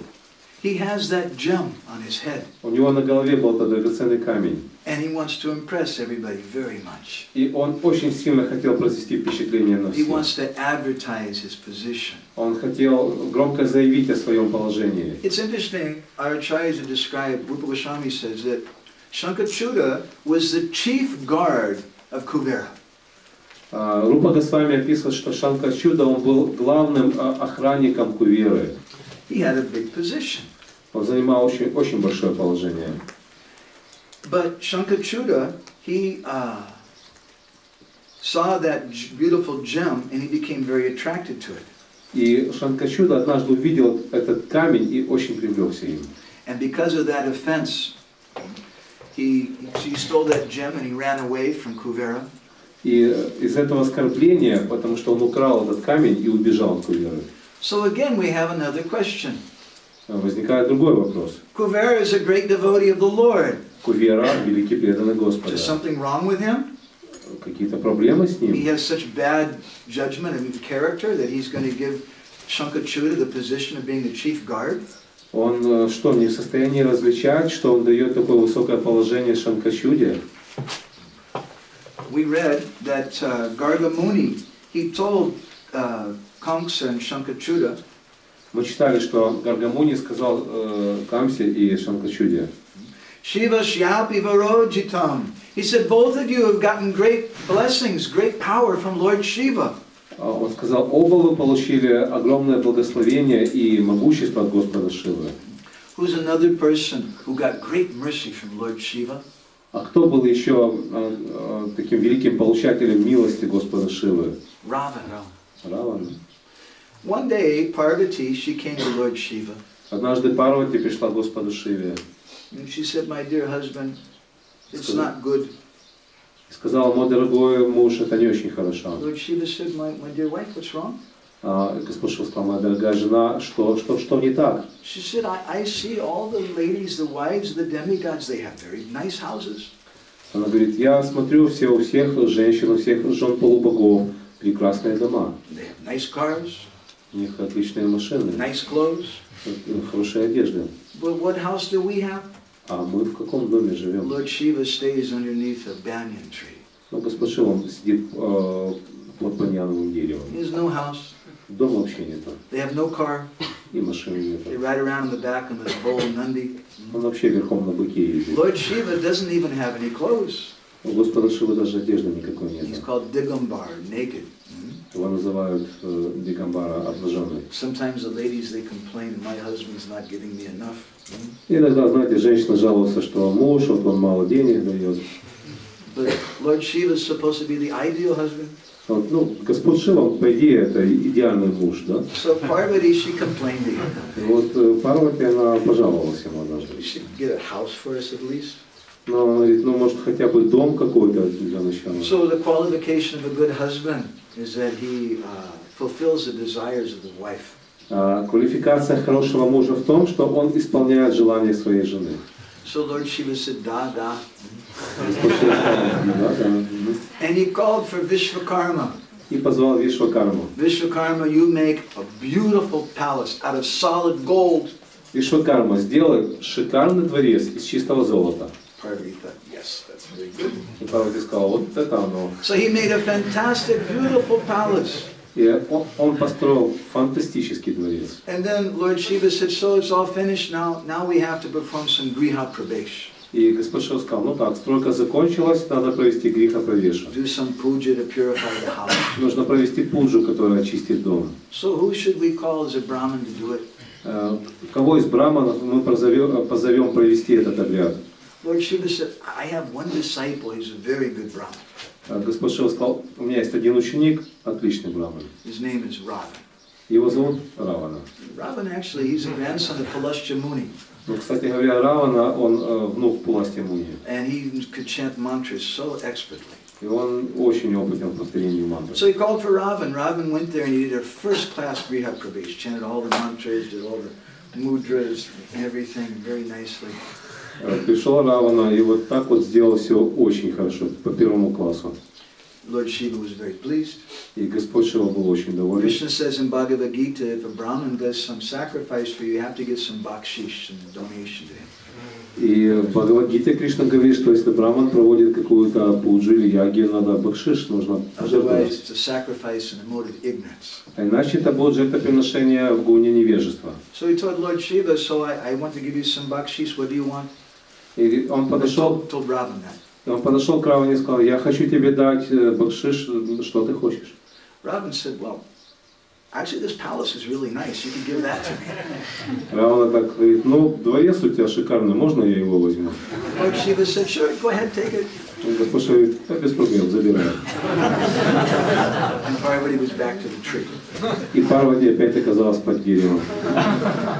He has that gem on his head, У него на голове был этот драгоценный камень. and he wants to impress everybody very much. И он очень сильно хотел произвести впечатление на He всех. wants to advertise his position. Он хотел громко заявить о своем положении. It's interesting, our acharyas describe, Rupa Goswami says that Shankachuda was the chief guard of Kuvera. Рупа Госвами описывает, что Шанкачуда, он был главным охранником Куверы. He had a big position. Он занимал очень большое положение. But Shankachuda, he saw that beautiful gem and he became very attracted to it. И Шанкачуда однажды увидел этот камень и очень привлекся им. And because of that offense, he stole that gem and he ran away from Kuvera. И из этого оскорбления, потому что он украл этот камень и убежал от Куверы. So again, we have another question. Возникает другой вопрос. Kuvera is a great devotee of the Lord. Кувера – великий преданный Господа. Is something wrong with him? Какие-то проблемы с He ним? has such bad judgment and character that he's going to give Shankachuda the position of being the chief guard? Он что, не в состоянии различать, что он дает такое высокое положение Шанкачуде? We read that Garga Muni, he told Kamsa and Shankachuda, Мы читали, что Гаргамуни сказал Камсе и Шанкачуде. Shiva Shyapi Varojitam. He said, both of you have gotten great blessings, great power from Lord Shiva. Он сказал, оба вы получили огромное благословение и могущество от Господа Шивы. Who's another person who got great mercy from Lord Shiva? А кто был еще таким великим получателем милости Господа Шивы? Ravana. Равана. One day, Parvati, she came to Lord Shiva. Однажды Парвати пришла к Господу Шиве. And she said, my dear husband, it's not good. Сказала, мой дорогой муж, это не очень хорошо. Lord Shiva said, my dear wife, what's wrong? Господь Шива сказал, моя дорогая жена, что не так? She said, I see all the ladies, the wives, the demigods, they have very nice houses. Она говорит, я смотрю, у всех женщин, у всех жен полубогов прекрасные дома. They have nice cars, У них отличные машины, nice clothes. хорошая одежда. But what house do we have? А мы в каком доме живем? Lord Shiva stays underneath a banyan tree. Ну, Господь Шива, он сидит под баньяновым деревом. He has no house. Дома вообще нету. They have no car. И машины They нету. ride around in the back of this bull Nandi. Он вообще верхом на быке ездит. Lord Shiva doesn't even have any clothes. У Господа Шивы даже одежды никакой He's нет. called Digambar, naked. Его называют Дигамбара обнаженный. Sometimes the ladies, they complain, my husband's not giving me enough. И иногда, знаете, женщина жалуется, что муж, вот он мало денег дает. But Lord Shiva is supposed to be the ideal husband. Вот, ну, Господь Шива, по идее, это идеальный муж, да? So Parvati, she complained to him. И вот Парвати, она пожаловалась ему однажды. You should get a house for us at least. Но она говорит, ну, может, хотя бы дом какой-то для начала. So the qualification of a good husband is that he fulfills the desires of the wife. Квалификация хорошего мужа в том, что он исполняет желания своей жены. So Lord Shiva said, da, da. Господь Шива сказал, да. And he called for Vishvakarma. И позвал Вишвакарму. Vishvakarma, you make a beautiful palace out of solid gold. Вишвакарма, сделай шикарный дворец из чистого золота. Parvati thought, yes, that's very good. И Парвати сказал, вот это оно. So he made a fantastic, beautiful palace. И он построил фантастический дворец. And then Lord Shiva said, so it's all finished now. Now we have to perform some griha pravesh. И Господь Шива сказал, ну так, стройка закончилась, надо провести гриха правеша. Do some puja to purify the house. Нужно провести пуджу, которая очистит дом. So who should we call as a Brahmin to do it? Кого из браманов мы позовем провести этот обряд? Lord Shiva said, I have one disciple, he's a very good Brahmin. Господь Шива сказал, у меня есть один ученик, отличный браман. His name is Ravana. Его зовут Равана. Ravana actually, he's a grandson of Pulasya Muni. Ну, кстати говоря, Равана, он внук Пуластья Муни. And he could chant mantras so expertly. И он очень опытен в повторении мантры. So he called for Ravan. Ravan went there and he did a first-class griha pravesh, chanted all the mantras, did all the mudras, everything very nicely. Пришел Равана и вот так вот сделал все очень хорошо, по первому классу. Lord Shiva was very pleased. И Господь Шива был очень доволен. Krishna says in Bhagavad Gita, if a Brahmin does some sacrifice for you, you have to give some bakshish, some donation to him. И в Бхагавад-гите Кришна говорит, что если браман проводит какую-то пуджу или яги, надо бакшиш, нужно пожертвовать. Otherwise, it's a sacrifice in a mode of ignorance. А иначе это будет жертвоприношение в гуне невежества. So he told Lord Shiva, so I want to give you some bakshish, what do you want? И он подошел к Раване и сказал, я хочу тебе дать бакшиш, что ты хочешь. Ravan said, well, Actually, this palace is really nice. You can give that to me. Равана так говорит, ну, дворец у тебя шикарный, можно я его возьму? Lord Shiva said, sure, go ahead, take it. Господь говорит, да, без проблем, забирай. And Parvati was back to the tree. И Парвати опять оказалась под деревом.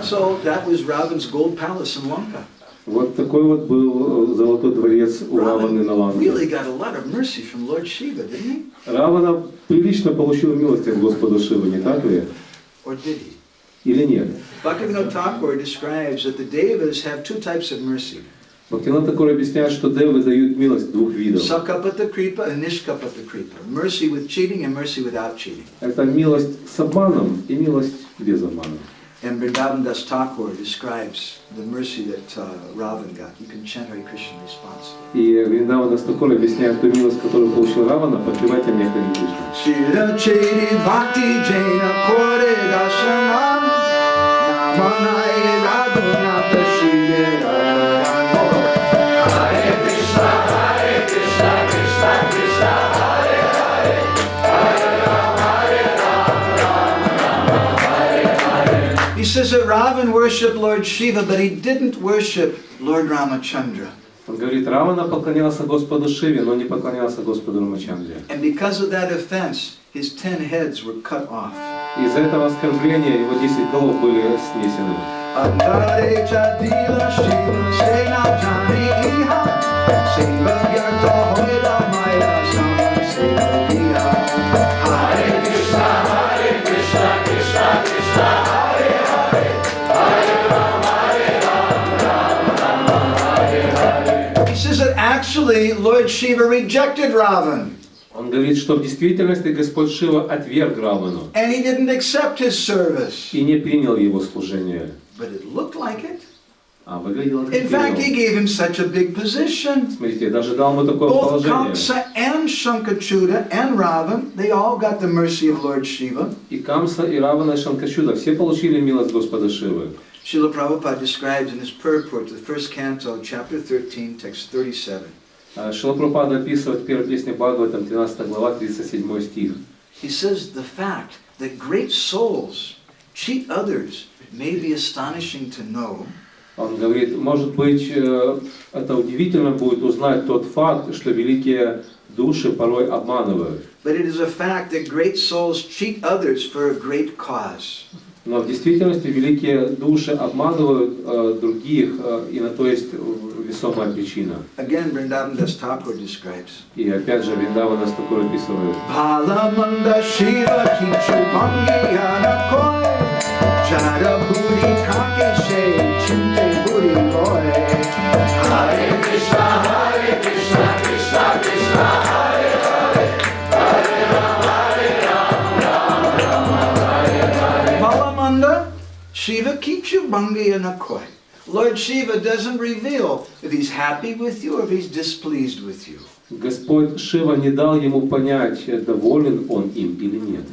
So that was Ravan's gold palace in Lanka. Вот такой вот был золотой дворец у Раваны на Ланке. Really got a lot of mercy from Lord Shiva, didn't he? Равана прилично получил милость от Господа Шивы, не так ли? Or did he? Или нет? Bhaktivinoda Thakur describes that the Devas have two types of mercy. Бхактивинода Тхакур объясняет, что девы дают милость двух видов. Sakapata Kripa and Nishkapata Kripa. Mercy with cheating and mercy without cheating. Это милость с обманом и милость без обмана. And Vrindavan Thakur describes the mercy that Ravan got. You can chant Hare Krishna in response. И Вриндаван Тхакур объясняет ту милость, которую получил Равана, подпевайте мне Харе Кришна. Shira Chedi Bhakti Jaina Kore Dasanam Namanai Raghunatha Shri Hare Krishna, Krishna Krishna, Hare Hare, Hare Ram, Hare Hare. He says that Ravan worshipped Lord Shiva, but he didn't worship Lord Ramachandra. Он говорит, Равана поклонялся Господу Шиве, но не поклонялся Господу Рамачандре. And because of that offense, his 10 heads were cut off. Из-за этого оскорбления его 10 голов были снесены. Andare Chadila Shiva Sena Jani Iha Seva Gyata Hoida Maya Sama Seva Diha. Hare Krishna, Krishna Krishna, Hare Hare, Hare Ram, Hare Hare. He says that actually Lord Shiva rejected Ravan. Он говорит, что в действительности Господь Шива отверг Равану And he didn't accept his service. и не принял его служение. But it looked like it. А выглядело In fact, he так. gave him such a big position. Смотрите, даже дал ему такое Both положение. Kamsa and Shankachuda and Ravan, they all got the mercy of Lord Shiva. И Камса, и Равана, и Шанкачуда все получили милость Господа Шивы. Srila Prabhupada describes in his purport to the first canto, chapter 13, text 37. Шрила Прабхупада описывает в первой песне Бхагаватам, 13 глава, 37 стих. He says the fact that great souls cheat others may be astonishing to know. Он говорит, может быть, это удивительно будет узнать тот факт, что великие души порой обманывают. But it is a fact that great souls cheat others for a great cause. Но в действительности великие души обманывают других, и на то есть весомая причина. Again, Vrindavan Das Thakur describes. И опять же Вриндаван Das Thakur описывает. Bhalamanda Shiva Kichu Bangiyana Koi Jara Buri Kakeshe Chinte Buri Koi. Hare Krishna, Krishna Krishna, Hare Hare, Hare Ram, Hare Hare. Bhalamanda Shiva Kichu Bangiyana Koi. Lord Shiva doesn't reveal if he's happy with you or if he's displeased with you. Господь Шива не дал ему понять, доволен он им или нет.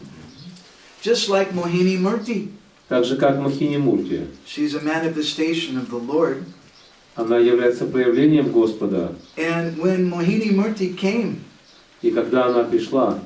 Just like Mohini Murti. Так же, как Махини Мурти. She's a manifestation of the Lord. Она является проявлением Господа. And when Mohini Murti came, И когда она пришла,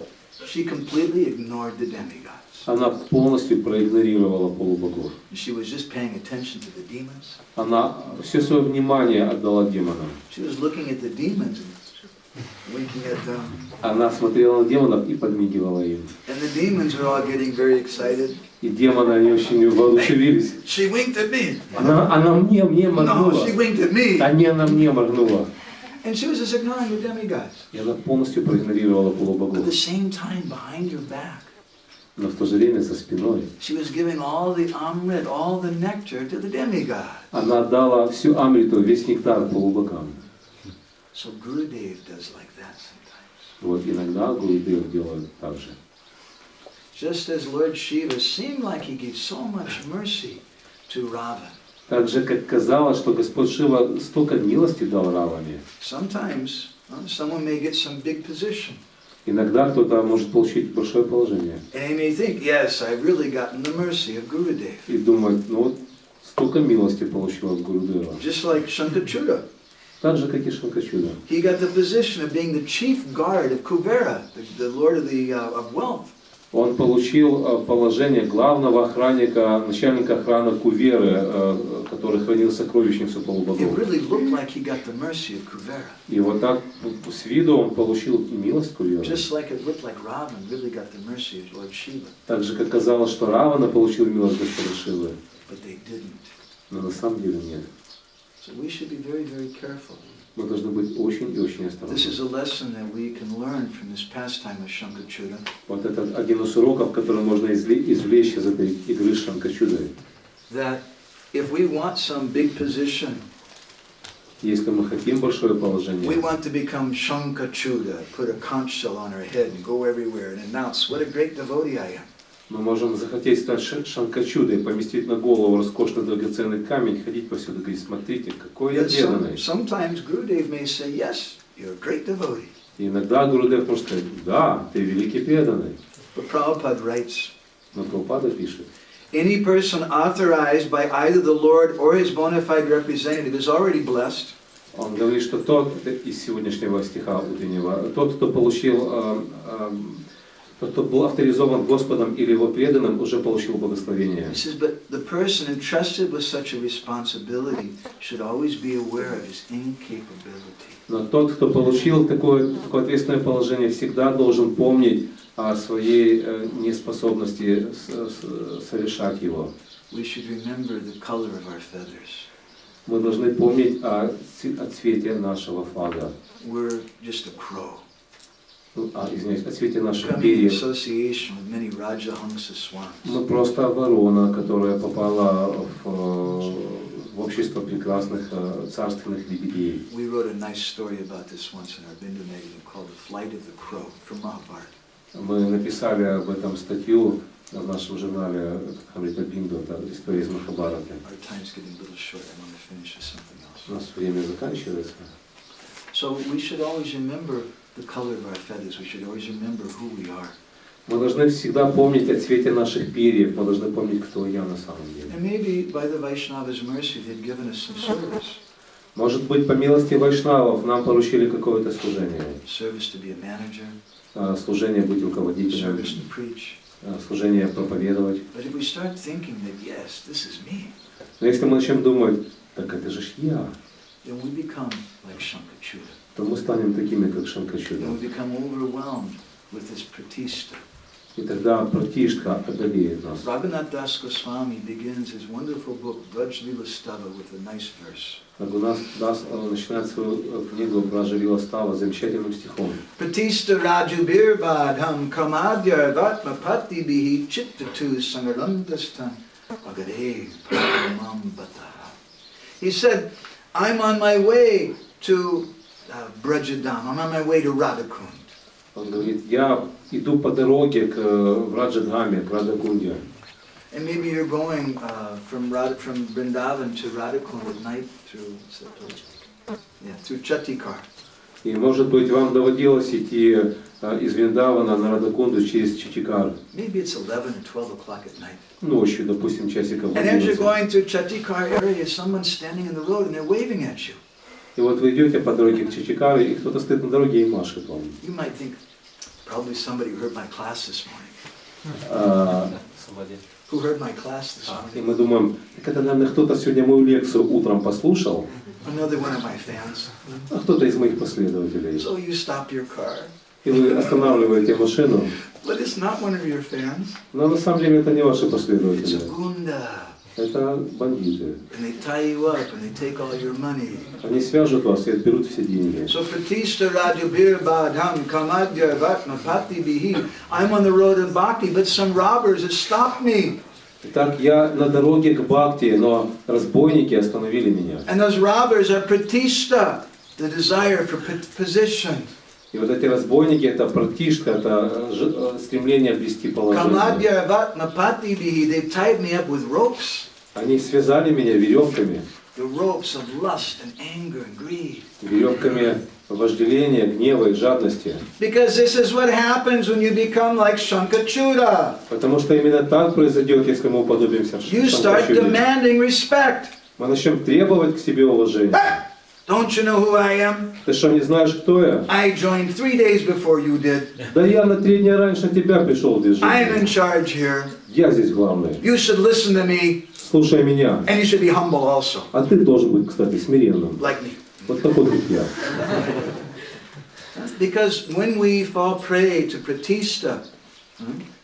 she completely ignored the demigods. она полностью проигнорировала полубогов. She was just paying attention to the demons. Она все свое внимание отдала демонам. She was looking at the demons and winking at them. Она смотрела на демонов и подмигивала им. And the demons were all getting very excited. И демоны, они очень воодушевились. She winked at me. Она мне No, моргнула. she winked at me. А не она мне моргнула. And she was just ignoring the demigods. И она полностью проигнорировала But at полубогов. the same time, behind her back, Но в то же время за спиной she was giving all the amrit, all the nectar to the demigods. она отдала всю амриту, весь нектар полубогам. So Gurudev does like that sometimes. Вот иногда Гурудев делает так же. Just as Lord Shiva seemed like he gave so much mercy to Ravan. Так же, как казалось, что Господь Шива столько милости дал Раване. Sometimes someone may get some big position. Иногда кто-то может получить большое положение. And he may think, yes, I've really gotten the mercy of Gurudev. И думает, ну вот столько милости получил от Гурудева. Just like Shankachuda. Так же, как и Шанкачуда. He got the position of being the chief guard of Kuvera, the lord of wealth. Он получил положение главного охранника, начальника охраны Куверы, который хранил сокровищницу полубогов. It really looked like he got the mercy of Kuvera. И вот так с виду он получил милость Куверы. Just like it looked like Ravan really got the mercy of Lord Shiva. Так же, как казалось, что Равана получил милость Господа Шивы. But they didn't. Но на самом деле нет. So we should be very, very careful. Мы должны быть очень и очень осторожны. This is a lesson that we can learn from this pastime of Shankachuda. Вот это один из уроков, который можно извлечь из этой игры с Шанкачудой. That if we want some big position, Если мы хотим большое положение, we want to become Shankachuda, put a conch shell on our head and go everywhere and announce what a great devotee I am. мы можем захотеть стать Шанкачудой, поместить на голову роскошный драгоценный камень, ходить повсюду и говорить: смотрите, какой я преданный. Sometimes Gurudev may say, yes, you're a great devotee. И иногда Гурудев может сказать: да, ты великий преданный. But Prabhupada writes, Но Прабхупада пишет: any person authorized by either the Lord or his bona fide representative is already blessed. Он говорит, что тот из сегодняшнего стиха утреннего, тот, кто получил, тот, кто был авторизован Господом или его преданным, уже получил благословение. He says, but the person entrusted with such a responsibility should always be aware of his incapability. Но тот, кто получил такое ответственное положение, всегда должен помнить о своей неспособности совершать его. We should remember the color of our feathers. Мы должны помнить о цвете нашего флага. We're just a crow. Извиняюсь, о цвете наших Coming in перьев. association with many Rajahamsa swans. Мы просто ворона, которая попала в общество прекрасных царственных лебедей. We wrote a nice story about this once in our Bindu magazine called The Flight of the Crow from Mahabharata. Мы написали об этом статью в нашем журнале Амрита Бинду, это история из Махабхараты. Our time's getting a little short. I want to finish with something else. У нас время заканчивается. So we should always remember the color of our feathers. We should always remember who we are. Мы должны всегда помнить о цвете наших перьев, мы должны помнить, кто я на самом деле. And maybe by the Vaishnava's mercy, they've given us some service. Может быть, по милости вайшнавов нам поручили какое-то служение. Service to be a manager, Служение быть руководителем, service to preach. служение проповедовать. But if we start thinking that, yes, this is me, Но если мы начнем думать: так это же ж я, then we become like Shankachuda. то мы станем такими, как Then Шанкачуда. we become overwhelmed with this pratishta. И тогда пратишка одолеет нас. Raghunath Das Goswami begins his wonderful book, Braj Lila Stava, with a nice verse. Рагунат Дас начинает свою книгу Браджа Лила Става замечательным стихом. Pratishta Raju Birbadham Kamadya Vatma Pati Bihi Chittatu Sangarandastan Agade Pramam Bataram. He said, I'm on my way to Brajadam, I'm on my way to Radhakund. Он говорит: я иду по дороге к Враджадхаме, к Радхакунде. And maybe you're going from Vrindavan to Radhakund at night through Chatikar. И, может быть, вам доводилось идти из Вриндавана на Радхакунду через Чатикар. Maybe it's 11 or 12 o'clock at night. Ночью, допустим, часиков в And as you're 11. going through Chatikar area, someone's standing in the road and they're waving at you. И вот вы идете по дороге к Чатикару, и кто-то стоит на дороге и машет вам. You might think, probably somebody who heard my class this morning. Who heard my class this И morning? мы думаем: так это, наверное, кто-то сегодня мою лекцию утром послушал, Another one of my fans. а кто-то из моих последователей. So you stop your car. И вы останавливаете машину, But it's not one of your fans. но на самом деле это не ваши It's последователи, a gunda. это бандиты. And they tie you up and they take all your money. Они свяжут вас и отберут все деньги. So Pratishta Rajabir Badham Kamadya Vatma Pati Bihi. I'm on the road of Bhakti, but some robbers have stopped me. Итак, я на дороге к Бхакти, но разбойники остановили меня. And those robbers are Pratishta, the desire for position. И вот эти разбойники, это пратишка, это стремление обрести положение. Kamadya Vatma Pati Bihi. They've tied me up with ropes. Они связали меня веревками, The ropes of lust and anger and greed. веревками вожделения, гнева и жадности. Because this is what happens when you become like Shankachuda. Потому что именно так произойдет, если мы уподобимся You start Шанкачуде. demanding respect. Мы начнем требовать к себе уважения. Don't you know who I am? Ты что, не знаешь, кто я? I joined 3 days before you did. Да я на 3 дня раньше тебя пришел в I'm движение. in charge here. Я здесь главный. You should listen to me, Слушай меня. and you should be humble also, А ты должен быть, кстати, смиренным. like me. Вот такой, как я. Because when we fall prey to pratishta,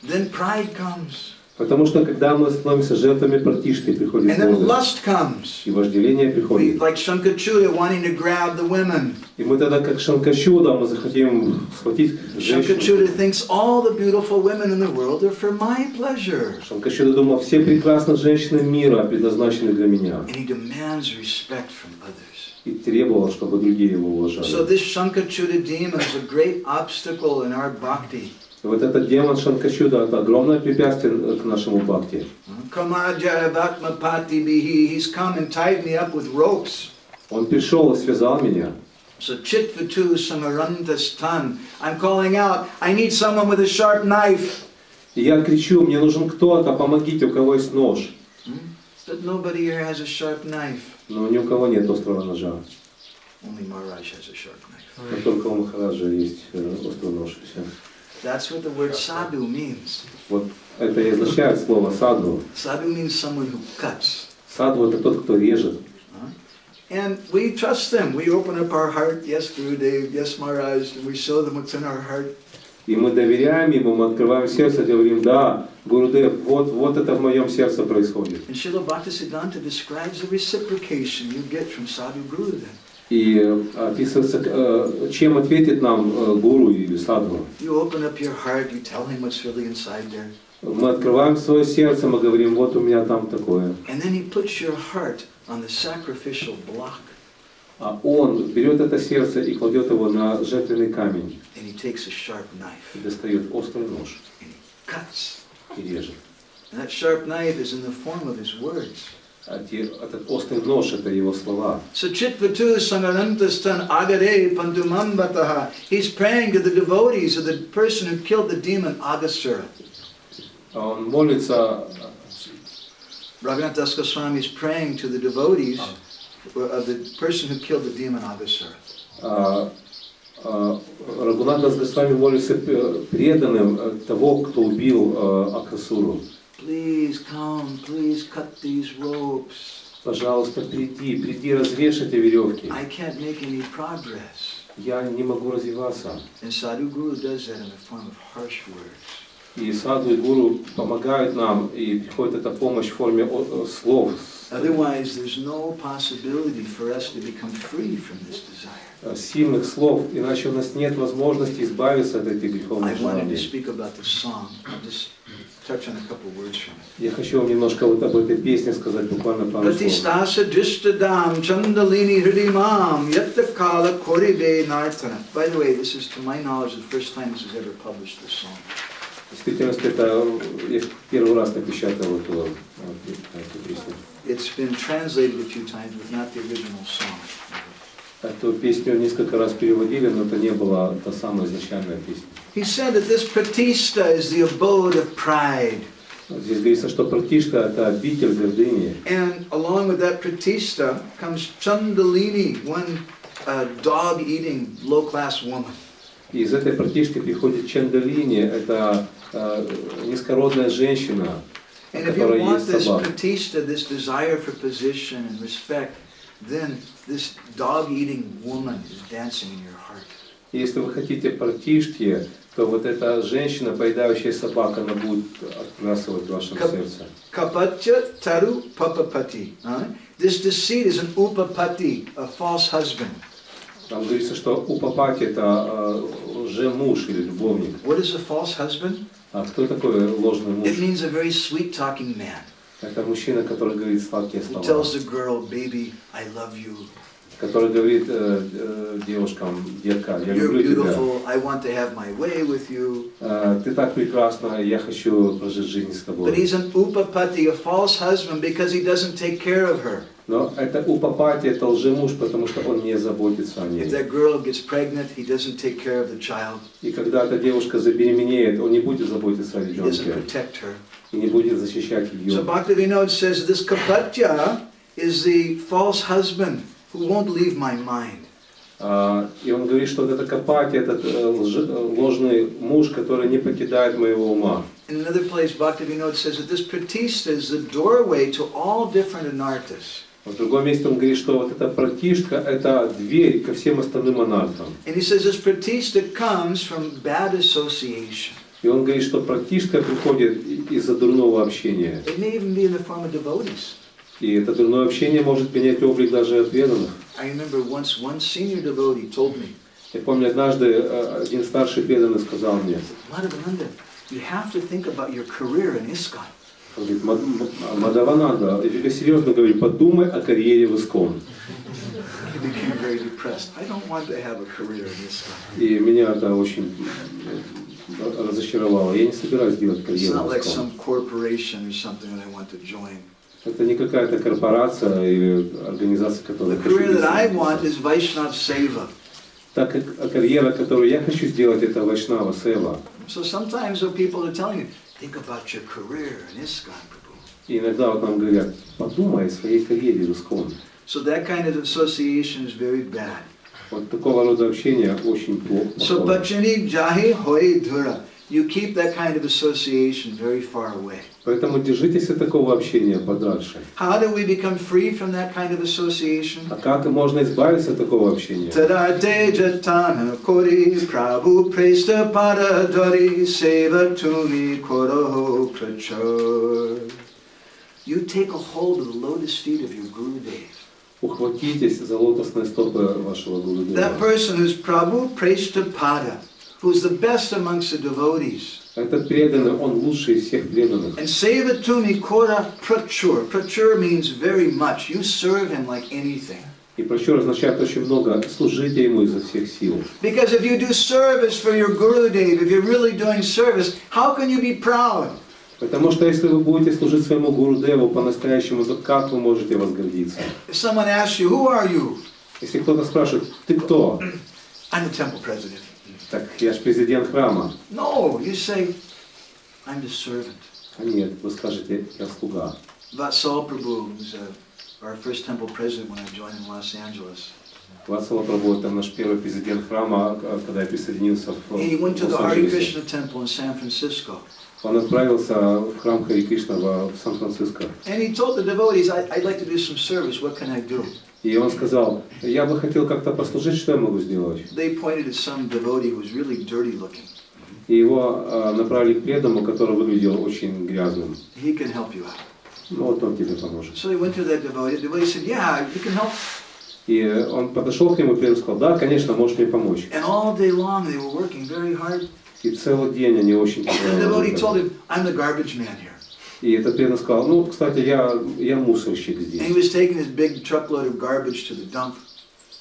then pride comes, Потому что когда мы становимся жертвами пратишты, приходит and then гордость. lust comes. И вожделение We, приходит. like Shankachuda, wanting to grab the women. И мы тогда, как Шанкачуда, мы захотим схватить женщину. Shankachuda thinks all the beautiful women in the world are for my pleasure. Шанкачуда думал, все прекрасные женщины мира предназначены для меня. And he demands respect from others. И требовал, чтобы другие его So уважали. this Shankachuda demon is a great obstacle in our bhakti. И вот этот демон Шанкачуда, это огромное препятствие к нашему бхакти. He's come and tied me up with ropes. Он пришел и связал меня. So chitvatu samarantastan. I'm calling out, I need someone with a sharp knife. И я кричу, мне нужен кто-то, помогите, у кого есть нож. But nobody here has a sharp knife. Но ни у кого нет острого ножа. Only Maharaj has a sharp knife. Но только у Махараджа есть острый нож и все. That's what the word sadhu means. Вот это и означает слово саду. Sadhu means someone who cuts. Саду это тот, кто режет. And we trust them. We open up our heart. Yes, Gurudev. Yes, Maharaj. And we show them what's in our heart. И мы доверяем ему, мы открываем сердце, говорим, да, Гурудев, вот это в моем сердце происходит. And Srila Bhaktisiddhanta describes the reciprocation you get from Sadhu Gurudev. И описывается, чем ответит нам гуру или садху. You open up your heart, you tell him what's really inside there. Мы открываем свое сердце, мы говорим, вот у меня там такое. And then he puts your heart on the sacrificial block. А он берет это сердце и кладет его на жертвенный камень. And he takes a sharp knife. И достает острый нож. And he cuts. И режет. And that sharp knife is in the form of his words. Этот острый нож это его слова. So chitvatu sangarantastan agare pandumambataha. He's praying to the devotees of the person who killed the demon Agasura. Он молится. Raghunath Das Goswami is praying to the devotees of the person who killed the demon Agasura. Рагунат Дас Госвами молится преданным того, кто убил Акасуру. Please come, please cut these ropes. Пожалуйста, приди, разрежь эти веревки. I can't make any progress. Я не могу развиваться. And Sadhu Guru does that in the form of harsh words. И саду и гуру помогают нам, и приходит эта помощь в форме слов. Otherwise, there's no possibility for us to become free from this desire. Сильных слов, иначе у нас нет возможности избавиться от этих греховных I wanted to желаний. speak about the song. I'll just touch on a couple words from it. Я хочу вам немножко вот об этой песне сказать, буквально пару слов. Pratistasa drishtadam chandalini hridimam yatta kala koribe nartana. By the way, this is, to my knowledge, the first time this is ever published, this song. В действительности это я первый раз напечатал эту песню. It's been translated a few times, but not the original song. Эту песню несколько раз переводили, но это не была та самая изначальная песня. He said that this pratishta is the abode of pride. Здесь говорится, что пратишта – это обитель гордыни. And along with that pratishta comes chandalini, one dog-eating, low-class woman. И из этой пратишты приходит чандалини, это низкородная женщина, And if you которая want ест this собак. pratishta, this desire for position and respect, then this dog-eating woman is dancing in your heart. И если вы хотите пратишти, то вот эта женщина, поедающая собак, она будет отбрасывать в вашем сердце. Kapatya taru papapati. This deceit is an upapati, a false husband. Там говорится, что упапати – это лжемуж или любовник. What is a false husband? А кто такой ложный муж? It means a very sweet-talking man. Это мужчина, который говорит сладкие Who слова. tells the girl, baby, I love you. Который говорит девушкам, детка, я You're люблю тебя. beautiful, I want to have my way with you. Ты так прекрасна, я хочу прожить жизнь с But тобой. he's an upapati, a false husband, because he doesn't take care of her. Но это упапати, это лжемуж, потому что он не заботится о If ней. that girl gets pregnant, he doesn't take care of the child. И когда эта девушка забеременеет, он не будет заботиться о He doesn't ребенке protect her. и не будет защищать So ее. Bhaktivinoda says this kapatya is the false husband who won't leave my mind. И он говорит, что вот это копать, этот ложный муж, который не покидает моего ума. In another place, Bhaktivinoda says that this pratishta is the doorway to all different anarthas. В другом месте он говорит, что вот эта пратишка – это дверь ко всем остальным анартам. And he says this pratishta comes from bad association. И он говорит, что пратишка приходит из-за дурного общения. It may even be in the form of devotees. И это дурное общение может принять облик даже преданных. I remember once one senior devotee told me, Я помню, однажды один старший преданный сказал мне, Madhavanda, you have to think about your career in ИСККОН. он говорит, Мадхавананда, я тебе серьезно говорю, подумай о карьере в ИСККОН. I became very depressed. I don't want to have a career in ИСККОN. И меня это очень разочаровало. Я не собираюсь делать It's карьеру not в like ИСККОн. some corporation or something that I want to join. Это не какая-то корпорация или организация, которая... The career that I want is Vaishnav Seva. Так как карьера, которую я хочу сделать, это Вайшнава Сева. So sometimes people are telling you, think about your career in ИСККОН, Prabhu. И иногда вот нам говорят, подумай о своей карьере в ИСККОН. So that kind of association is very bad. Вот такого рода общение очень плохо. So bachani jahi hoi dhura. You keep that kind of association very far away. Поэтому держитесь от такого общения подальше. How do we become free from that kind of association? А как можно избавиться от такого общения? Tadate jatana kori prabhu presta paradori seva tumi koro prachar. You take a hold of the lotus feet of your Gurudev. Ухватитесь за лотосные стопы вашего Гурудева. That person who's prabhu presta pada, who's the best amongst the devotees. Этот преданный, он лучший из всех преданных. And seva tumi kora prachur. Prachur means very much. You serve him like anything. И прочур означает очень много. Служите ему изо всех сил. Because if you do service for your Gurudev, if you're really doing service, how can you be proud? Потому что если вы будете служить своему Гурудеву по-настоящему, то как вы можете возгордиться? If someone asks you, who are you? Если кто-то спрашивает, ты кто? I'm the temple president. Так, я же президент храма. No, you say, I'm the servant. А нет, вы скажете, я слуга. Vatsal Prabhu, who's our first temple president when I joined in Los Angeles. Ватсала Прабху, это наш первый президент храма, когда я присоединился в He went to the Hare Лос-Анджелесе. Krishna temple in San Francisco. Он отправился в храм Хари Кришна в Сан-Франциско. And he told the devotees, I'd like to do some service, what can I do? И он сказал, я бы хотел как-то послужить, что я могу сделать? They pointed at some devotee who was really dirty looking. И его направили к преданному, который выглядел очень грязным. He can help you out. Ну вот он тебе поможет. So he went to that devotee. The devotee said, yeah, you can help. И он подошел к нему и сказал, да, конечно, можешь мне помочь. And all day long they were working very hard. И целый день они очень And the devotee told тяжело. him, I'm the garbage man here. И этот преданный сказал, ну, кстати, я мусорщик And he здесь. was taking this big truckload of garbage to the dump.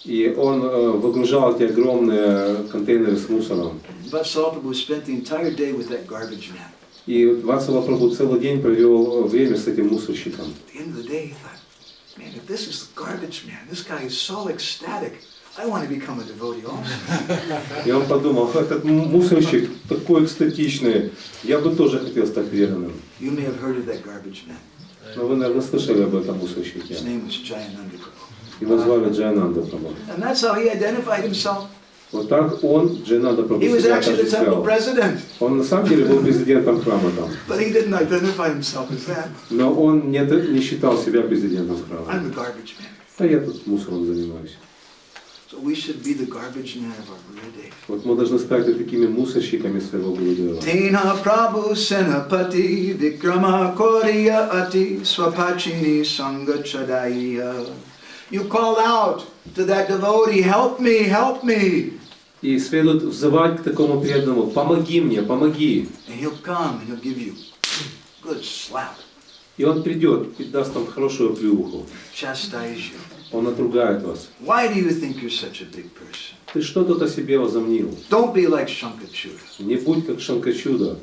И он выгружал эти огромные контейнеры с мусором. Vatsal Prabhu spent the entire day with that garbage man. И Ватсала Прабху целый день провел время с этим мусорщиком. At the end of the day, he thought, man, if this is the garbage man, this guy is so ecstatic, I want to become a devotee also. И он подумал, этот мусорщик такой экстатичный, я бы тоже хотел стать преданным. You may have heard of that garbage man. Но вы, наверное, слышали об этом мусорщике. His name was Jayananda Prabhu. Его звали Джайананда Прабху. And that's how he identified himself. Вот так он, Джайананда Прабху, He was себя actually the temple отождествлял. president, Он на самом деле был президентом храма там. but he didn't identify himself as that. Но он не считал себя президентом I'm храма. the garbage man. А я тут мусором занимаюсь. So we should be the garbage man of our Gurudev. Вот мы должны стать вот такими мусорщиками своего Гурудева. Tena Prabhu Senapati Vikrama Koriya Ati Swapachini Sangha Chadaiya. You call out to that devotee, help me, help me. И следует взывать к такому преданному, помоги мне, помоги. And he'll come and he'll give you a good slap, И он придет и даст вам хорошую плюху. chastise you. Он отругает вас. Why do you think you're such a big person? Ты что тут о себе возомнил? Don't be like Shankachuda. Не будь как Шанкачуда.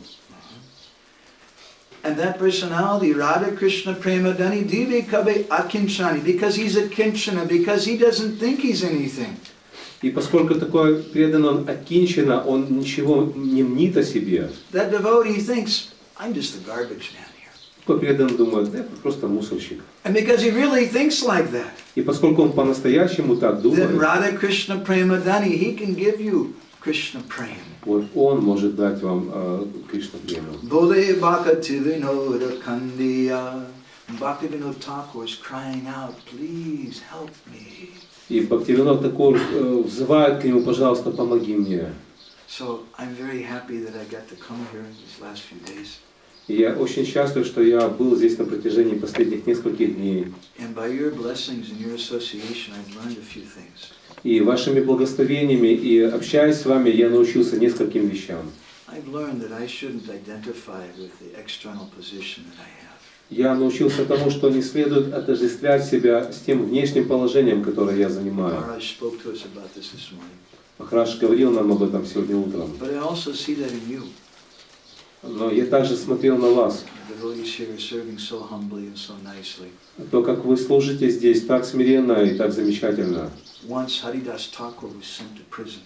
And that personality, Radha Krishna Premadani Divi Kabe Akinchani, because he's a Kinchana, because he doesn't think he's anything. И поскольку такой преданный он окинчено, он ничего не мнит о себе. That devotee thinks, I'm just the garbage man here. Такой преданный думает, это просто мусорщик. And because he really thinks like that, И поскольку он по-настоящему так then думает, Radha Krishna Premadani, he can give you Krishna Prem. вот он может дать вам Кришна прему. Bole Bhaktivinoda Kandiya. Bhaktivinoda Thakur is crying out, please help me. И Бхактивинод Такур взывает к нему, пожалуйста, помоги мне. So I'm very happy that I got to come here these last few days. И я очень счастлив, что я был здесь на протяжении последних нескольких дней. And by your blessings and your association, I've learned a few things. И вашими благословениями и общаясь с вами, я научился нескольким вещам. I've learned that I shouldn't identify with the external position that I have. Я научился тому, что не следует отождествлять себя с тем внешним положением, которое я занимаю. Maharaj spoke to us about this morning. Махарадж говорил нам об этом сегодня утром. But I also see that in you. Но я также смотрел на вас. The devotees here are serving so humbly and so nicely. То, как вы служите здесь так смиренно и так замечательно. Once Haridas Thakur was sent to prison.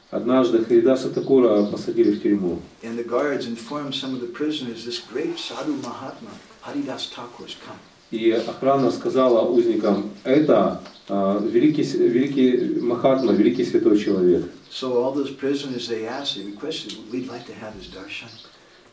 Однажды Харидаса Такура посадили в тюрьму. And the guards informed some of the prisoners, this great sadhu Mahatma, Haridas Thakur, has come. И охрана сказала узникам, это великий Махатма, великий святой человек. So all those prisoners, they asked, they requested, we'd like to have his darshan.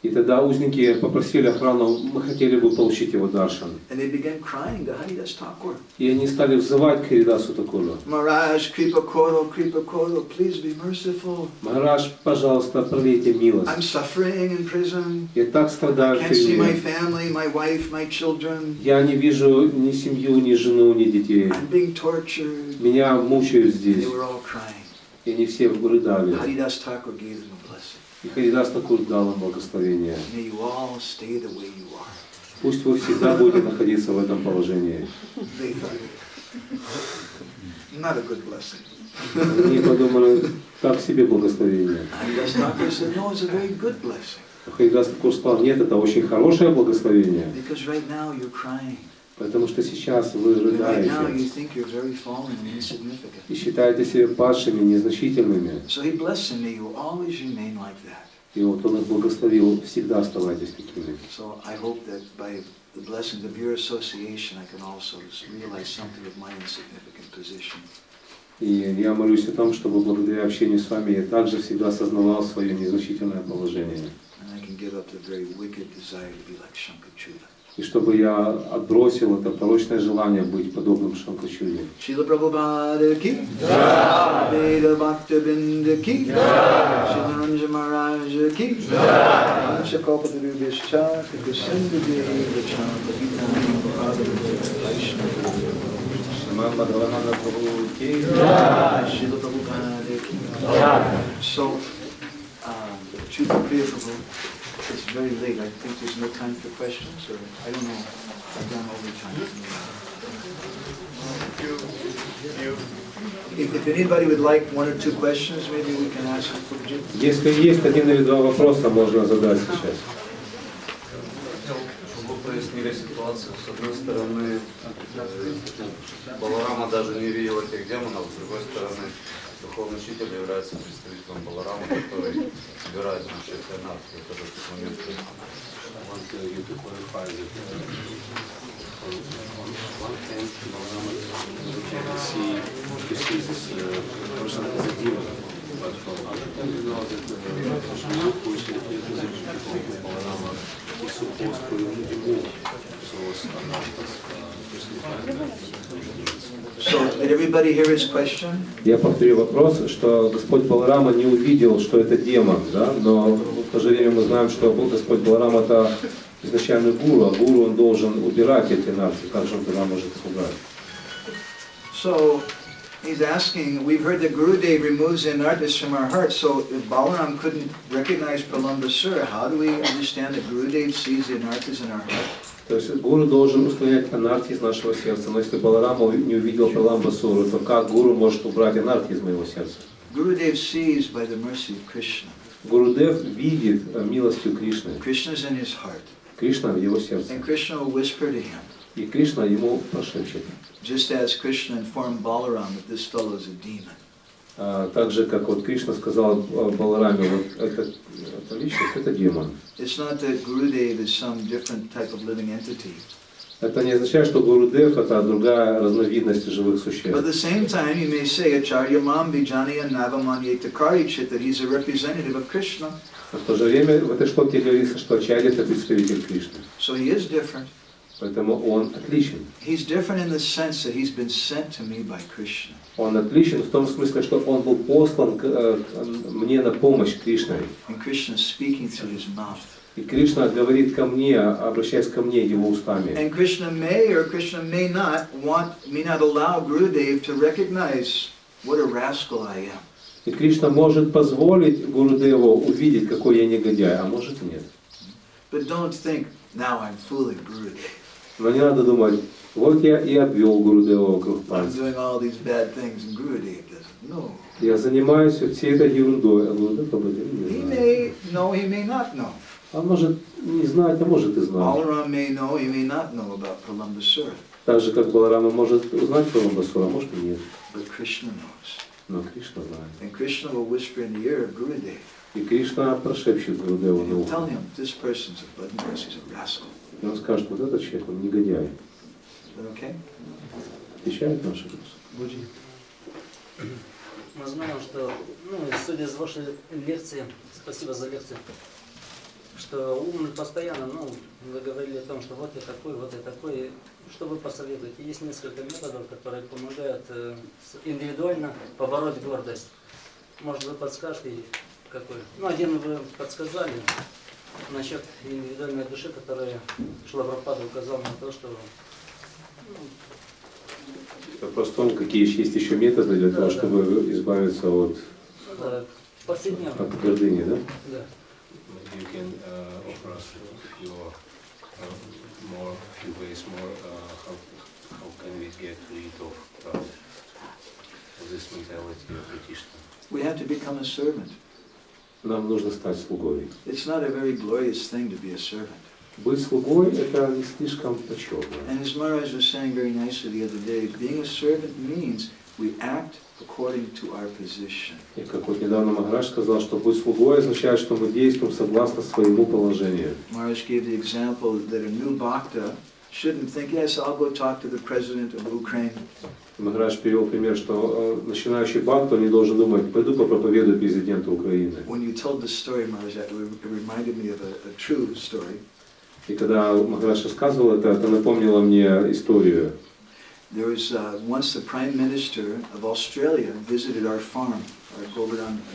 И тогда узники попросили охрану, мы хотели бы получить его даршан. And they began crying to Haridas Thakur. И они стали взывать к Харидасу Такуру. Maharaj, Kripa Koro, please be merciful. Махарадж, пожалуйста, пролейте милость. I'm suffering in prison. Я так I страдаю в can't see my тюрьме. family, my wife, my children. Я не вижу ни семью, ни жену, ни детей. I'm being tortured. Меня мучают здесь. They were all crying. И они все рыдали. Haridas Thakur gave them a blessing. И Харидас Такур дал им благословение. May you all stay the way you are. Пусть вы всегда будете находиться в этом положении. They thought, not a good blessing. Они подумали, так себе благословение. Haridas Thakur said, no, it's a very good blessing. Харидас Такур сказал, нет, это очень хорошее благословение. Because right now you're crying. Потому что сейчас вы And right now you рыдаете think you're very fallen and insignificant. и считаете себя падшими, незначительными. So he blessed them, may you always remain like that. И вот он их благословил, всегда оставайтесь такими. So I hope that by the blessings of your association I can also realize something of my insignificant position. И я молюсь о том, чтобы благодаря общению с вами я также всегда осознавал свое незначительное положение. And I can give up the very wicked desire to be like Shankachuda. И чтобы я отбросил это порочное желание быть подобным Шанкачуде. Srila Prabhupada ki, Veda Bhakta Binda ki, Srila Ranjan Maharaj ki, Ansha Kalpataru Vishcha, Kasinda Deva Chanta Gita Prabhupada Vaishnava. Мадхавананда ki. Srila Prabhupada ki. So, Chupa Priya Prabhu, it's very late. I think there's no time for questions, or I don't know. I've done overtime. If anybody would like one or two questions, maybe we can ask Prabhuji. Если есть один или два вопроса, можно задать сейчас. Чтобы вы прояснили ситуацию, с одной стороны, Баларама даже не видел этих демонов, с другой стороны, духовный учитель является представителем Баларама, который собирает наши энергии в этот момент. I want you to clarify that on one hand, Balarama can see this person as a demon, but from other hand, we know that Krishna, who is representative of Balarama, is supposed to remove those anarthas, So, did everybody hear his question? Я повторю вопрос, что Господь Баларама не увидел, что это демон, да? Но в то же время мы знаем, что Господь Баларама это изначально гуру, а гуру он должен убирать эти нарты, как же он тогда может их убрать? So, he's asking, we've heard that Gurudev removes the anarthas from our hearts, so if Balaram couldn't recognize Pralambasura, how do we understand that Gurudev sees the anarthas in our heart? То есть гуру должен устранять анархи из нашего сердца, но если Баларама не увидел Праламбасуру, то как гуру может убрать анархи из моего сердца? Gurudev sees by the mercy of Krishna. Гурудев видит милостью Кришны. Krishna's in his heart. Кришна в его сердце. And Krishna will whisper to him. И Кришна ему прошепчет. Just as Krishna informed Balaram that this fellow is a demon. Так же, как вот Кришна сказал Балараме, вот эта личность, это демон. It's not that Gurudev is some different type of living entity. Это не означает, что Гурудев это другая разновидность живых But at существ. the same time, you may say, Acharya Mam Vijaniya Navamanyeta Chit, that he's a representative of Krishna. Но в то же время в этой шлоке говорится, что Ачарья это представитель Кришны. So he is different. Поэтому он отличен. He's different in the sense that he's been sent to me by Krishna. Он отличен в том смысле, что он был послан мне на помощь Кришной. And Krishna is speaking through his mouth. И Кришна говорит ко мне, обращаясь ко мне его устами. And Krishna may or Krishna may not allow Gurudev to recognize what a rascal I am. И Кришна может позволить Гурудеву увидеть, какой я негодяй, а может и нет. But don't think, now I'm fooling Gurudev. Но не надо думать, вот я и обвел Гурудева вокруг I'm пальца. doing all these bad things and Gurudev doesn't. No. Я занимаюсь всей этой ерундой, а Гурудев об этом He не знает. may know, he may not know. Он может не знать, а может и знать. Balaram may know, he may not know about Pralambasura. Так же, как Баларама может узнать про Ламбасура, а может и нет. But Krishna knows. Но Кришна знает. And Krishna will whisper in the ear of Gurudev. И Кришна прошепчет Гурудеву на He'll ухо. tell him, this person's a bloodless, he's a rascal. И он скажет, вот этот человек, он негодяй. Is that okay? Отвечает на наши вопросы. Мы знаем, что, судя из вашей лекции, спасибо за лекцию, что ум постоянно, вы говорили о том, что вот я такой, что вы посоветуете? Есть несколько методов, которые помогают индивидуально побороть гордость. Может, вы подскажете, какой? Один вы подсказали насчет индивидуальной души, которая Шрила Прабхупада указал на то, что... Вопрос в том, какие есть еще методы для того, чтобы избавиться от гордыни, да? Да. Maybe you can offer us few ways more. How can we get rid of pride, of this mentality of Krishna? We have to become a servant. Нам нужно стать слугой. It's not a very glorious thing to be a servant. Быть слугой это не слишком почетно. And as Maharaj was saying very nicely the other day, being a servant means we act according to our position. И как вот недавно Махарадж сказал, что быть слугой означает, что мы действуем согласно своему положению. Maharaj gave the example that a new bhakta shouldn't think, yes, I'll go talk to the president of Ukraine. Махарадж привел пример, что начинающий бхакта не должен думать, пойду попроповедую президенту Украины. When you told the story, Maharaj, it reminded me of a true story. И когда Махарадж рассказывал это напомнило мне историю. There was once the Prime Minister of Australia visited our farm, our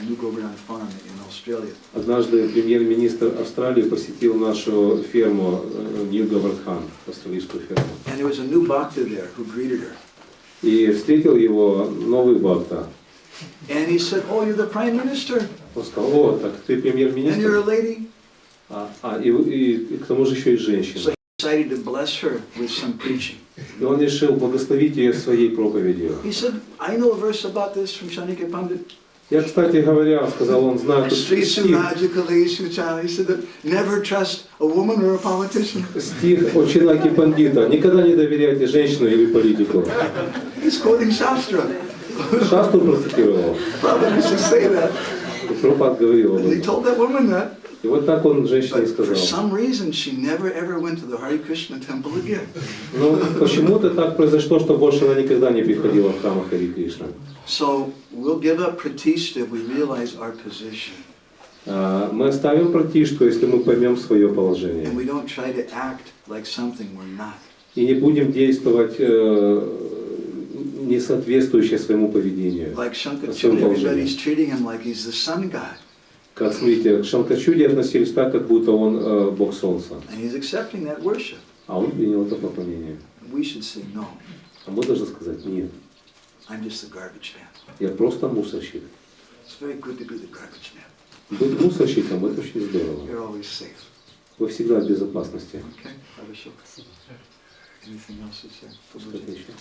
new Govardhan farm in Australia. Однажды премьер-министр Австралии посетил нашу ферму New Govardhan, австралийскую ферму. And there was a new bhakta there who greeted her. И встретил его новый бхакта. And he said, "Oh, you're the Prime Minister, Он сказал, о, так ты and you're a премьер-министр, lady." и к тому же еще и женщина. So he decided to bless her with some preaching. И он решил благословить ее своей проповедью. He said, "I know a verse about this from Shanika Pandit." Я, кстати говоря, сказал, он знает Sri стих Surajikali Suchana. He said that never trust a woman or a politician. от Чинаки Пандита. Никогда не доверяйте женщину или политику. He's quoting Shastra. Шасту процитировал. Prabhupada used to say that. И Прабхупад говорил об And he этом. told that woman that. И вот так он женщине But for сказал. some reason, she never ever went to the Hare Krishna temple again. Но почему-то так произошло, что больше она никогда не приходила в храм Хари Кришна. So we'll give up pratishta if we realize our position. Мы оставим пратишту, если мы поймем свое положение. And we don't try to act like something we're not. И не будем действовать не соответствующее своему поведению. Like Shankachuda, everybody's treating him like he's the sun god. Как смотрите, к Шанкачуде относились так, как будто он бог солнца. And he's accepting that worship. А он принял это поклонение. We should say, no, А мы должны сказать, нет, I'm just the garbage man. я просто мусорщик. It's very good to be the garbage man. Быть мусорщиком это очень здорово. You're always safe. Вы всегда в безопасности. Okay? Abhishek. Anything else to say? Что-то еще?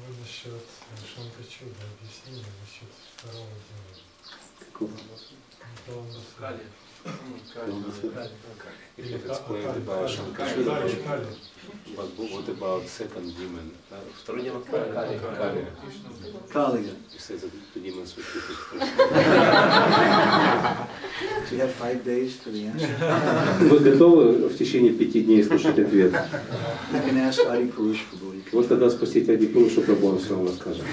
Вы насчет Шанкачуда объяснили, насчет второго дела. You have explained about Шанкачуда-вадха-лила, but what about second demon? Второй демон Кали. Kaliya. You said that the demons were treated Do you have 5 days for the answer? Вы готовы в течение 5 дней слушать ответ? You can ask Adi Purush Prabhu. You can- Вот тогда спросите Ади Пурушу Прабху, он все вам расскажет.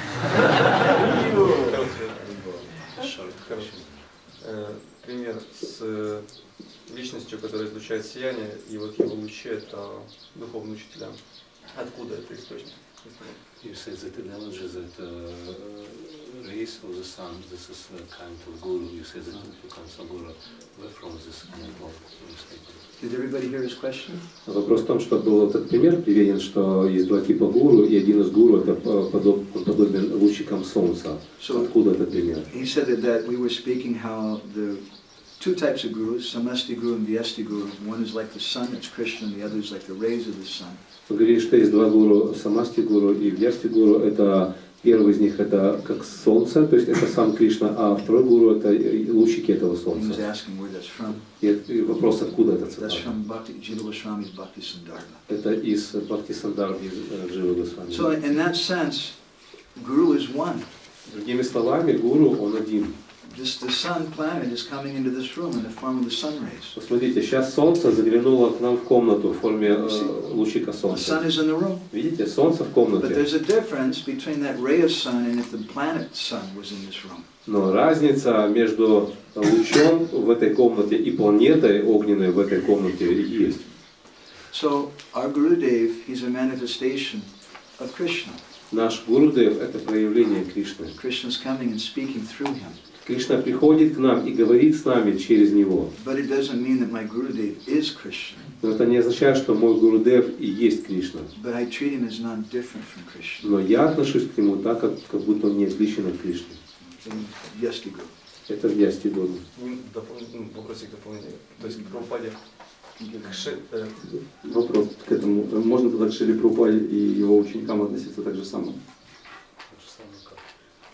Пример с личностью, которая излучает сияние, и вот его лучи — это духовные учителя. Откуда это источник? You said that analogy that rays of the sun, this is a kind of guru. You said that two kinds of guru. Where from this kind of statement? Did everybody hear his question? Вопрос в том, что был этот пример приведен, что есть два типа гуру, и один из гуру это подобен лучикам солнца. Откуда этот пример? He said that we were speaking how the two types of gurus, Samasti Guru and Vyasti Guru. One is like the sun, it's Krishna, and the other is like the rays of the sun. Вы говорите, что есть два гуру, Самасти гуру и Вьясти гуру. Это первый из них это как солнце, то есть это сам Кришна, а второй гуру это лучики этого He was солнца. asking where that's from. И вопрос, откуда этот That's цитата? from Bhakti Jiva Goswami's Bhakti Sandarbha. Это из Бхакти Сандарбхи Дживы Госвами. So in that sense, Guru is one. Другими словами, гуру он один. Just the sun planet is coming into this room in the form of the sun rays. Посмотрите, сейчас солнце заглянуло к нам в комнату в форме лучика The солнца. sun is in the room. Видите, солнце в But комнате. there's a difference between that ray of sun and if the planet sun was in this room. Но разница между лучом в этой комнате и планетой огненной в этой комнате есть. So our Gurudev, he's a manifestation of Krishna. Наш Гурудев это проявление Кришны. Krishna's coming and speaking through him. Кришна приходит к нам и говорит с нами через него. But it doesn't mean that my Gurudev is Krishna. Но это не означает, что мой Гурудев и есть Кришна. But I treat him as non-different from Krishna. Но я отношусь к нему так, как будто он не отличен от Кришны. Vyasti Guru. Это Вьясти Гуру. Вопросик дополнения. То есть к Прабхупаде, Вопрос к этому. Можно тогда к Шриле Прабхупаде и его ученикам относиться так же само?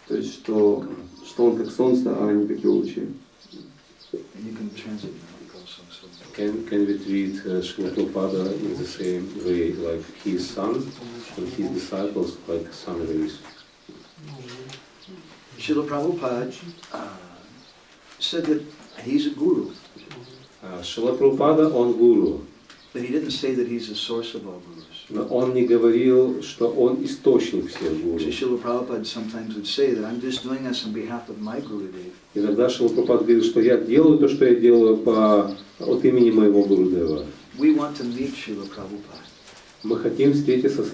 То есть, что он как солнце, а не как его лучи. And you can translate it also. So. Can we treat Srila Prabhupada in the same way, like his son and his disciples, like sun rays? Srila Prabhupada said that he's a guru, Шрила Прабхупада, он гуру, but he didn't say that he's the source of all gurus. но он не говорил, что он источник всех гуру. So Srila Prabhupada sometimes would say that I'm just doing this on behalf of my Gurudev. Иногда Шрила Прабхупада говорит, что я делаю то, что я делаю от имени моего Гурудева. We want to meet Srila Prabhupada. Мы хотим встретиться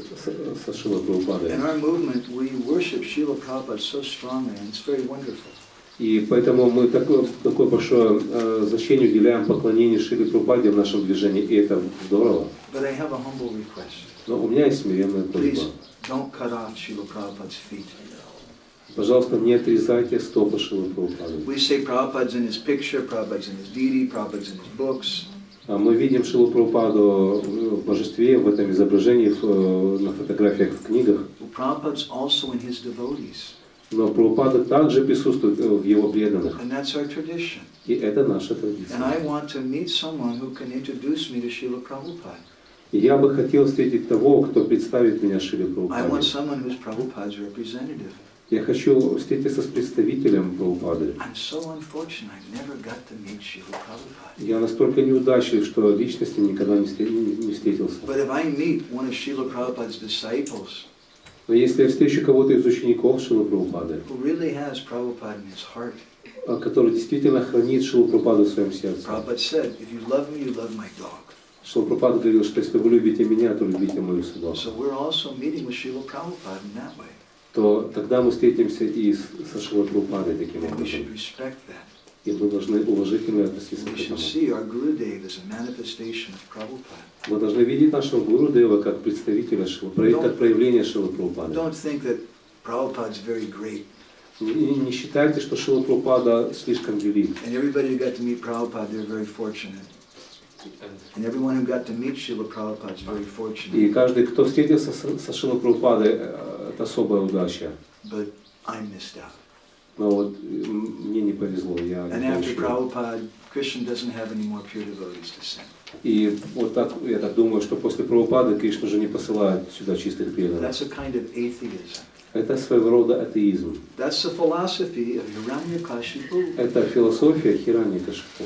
со Шрилой Прабхупадой. In our movement, we worship Srila Prabhupada so strongly, and it's very wonderful. И поэтому мы такое большое значение уделяем поклонению Шриле Прабхупаде в нашем движении, и это здорово. But I have a humble request. Но у меня есть смиренная просьба. Please don't cut off Srila Prabhupada's feet. Пожалуйста, не отрезайте стопы Шрилы Прабхупады. We say Prabhupada's in his picture, Prabhupada's in his deity, Prabhupada's in his books. Мы видим Шрилу Прабхупаду в божестве, в этом изображении, на фотографиях, в книгах. Prabhupada's also in his devotees. Но Прабхупада также присутствует в его преданных. And that's our tradition. И это наша And традиция. I want to meet someone who can introduce me to Srila Prabhupada. И я бы хотел встретить того, кто представит меня Шриле I want Прабхупаде. someone who's Prabhupada's representative. Я хочу встретиться с представителем Прабхупады. I'm so unfortunate I never got to meet Srila Prabhupada. Я настолько неудачлив, что личности никогда не встретился. But if I meet one of Srila Prabhupada's disciples Но если я встречу кого-то из учеников Шрилы Прабхупады, who really has Prabhupada in his heart, который действительно хранит Шрилу Прабхупаду в своем сердце. Prabhupada said, if you love me, you love my dog. Шрила Прабхупада говорил, что если вы любите меня, то любите мою собаку. So we're also meeting with Srila Prabhupada in that way. То тогда мы встретимся и со Шрилой Прабхупадой таким And we образом. should respect that. И мы должны уважительно относиться We к should этому. see our Gurudev as a manifestation of Prabhupada. Мы должны видеть нашего Гурудева как представителя Шрилы, как проявление Шрилы Прабхупады. Don't think that Prabhupada's very great. Не считайте, что Шрила Прабхупада слишком велик. And everybody who got to meet Prabhupada, they're very fortunate. And everyone who got to meet Srila Prabhupada is very fortunate. И каждый, кто встретился со Шрилой Прабхупадой, это особая удача. But I missed out. Но вот мне не повезло, я And не after получил. Prabhupada, Krishna doesn't have any more pure devotees to send. И вот так, я так думаю, что после Прабхупады Кришна уже не посылает сюда чистых преданных. That's a kind of atheism. Это своего рода атеизм. That's the philosophy of Hiranyakashipu. Это философия Хираньякашипу.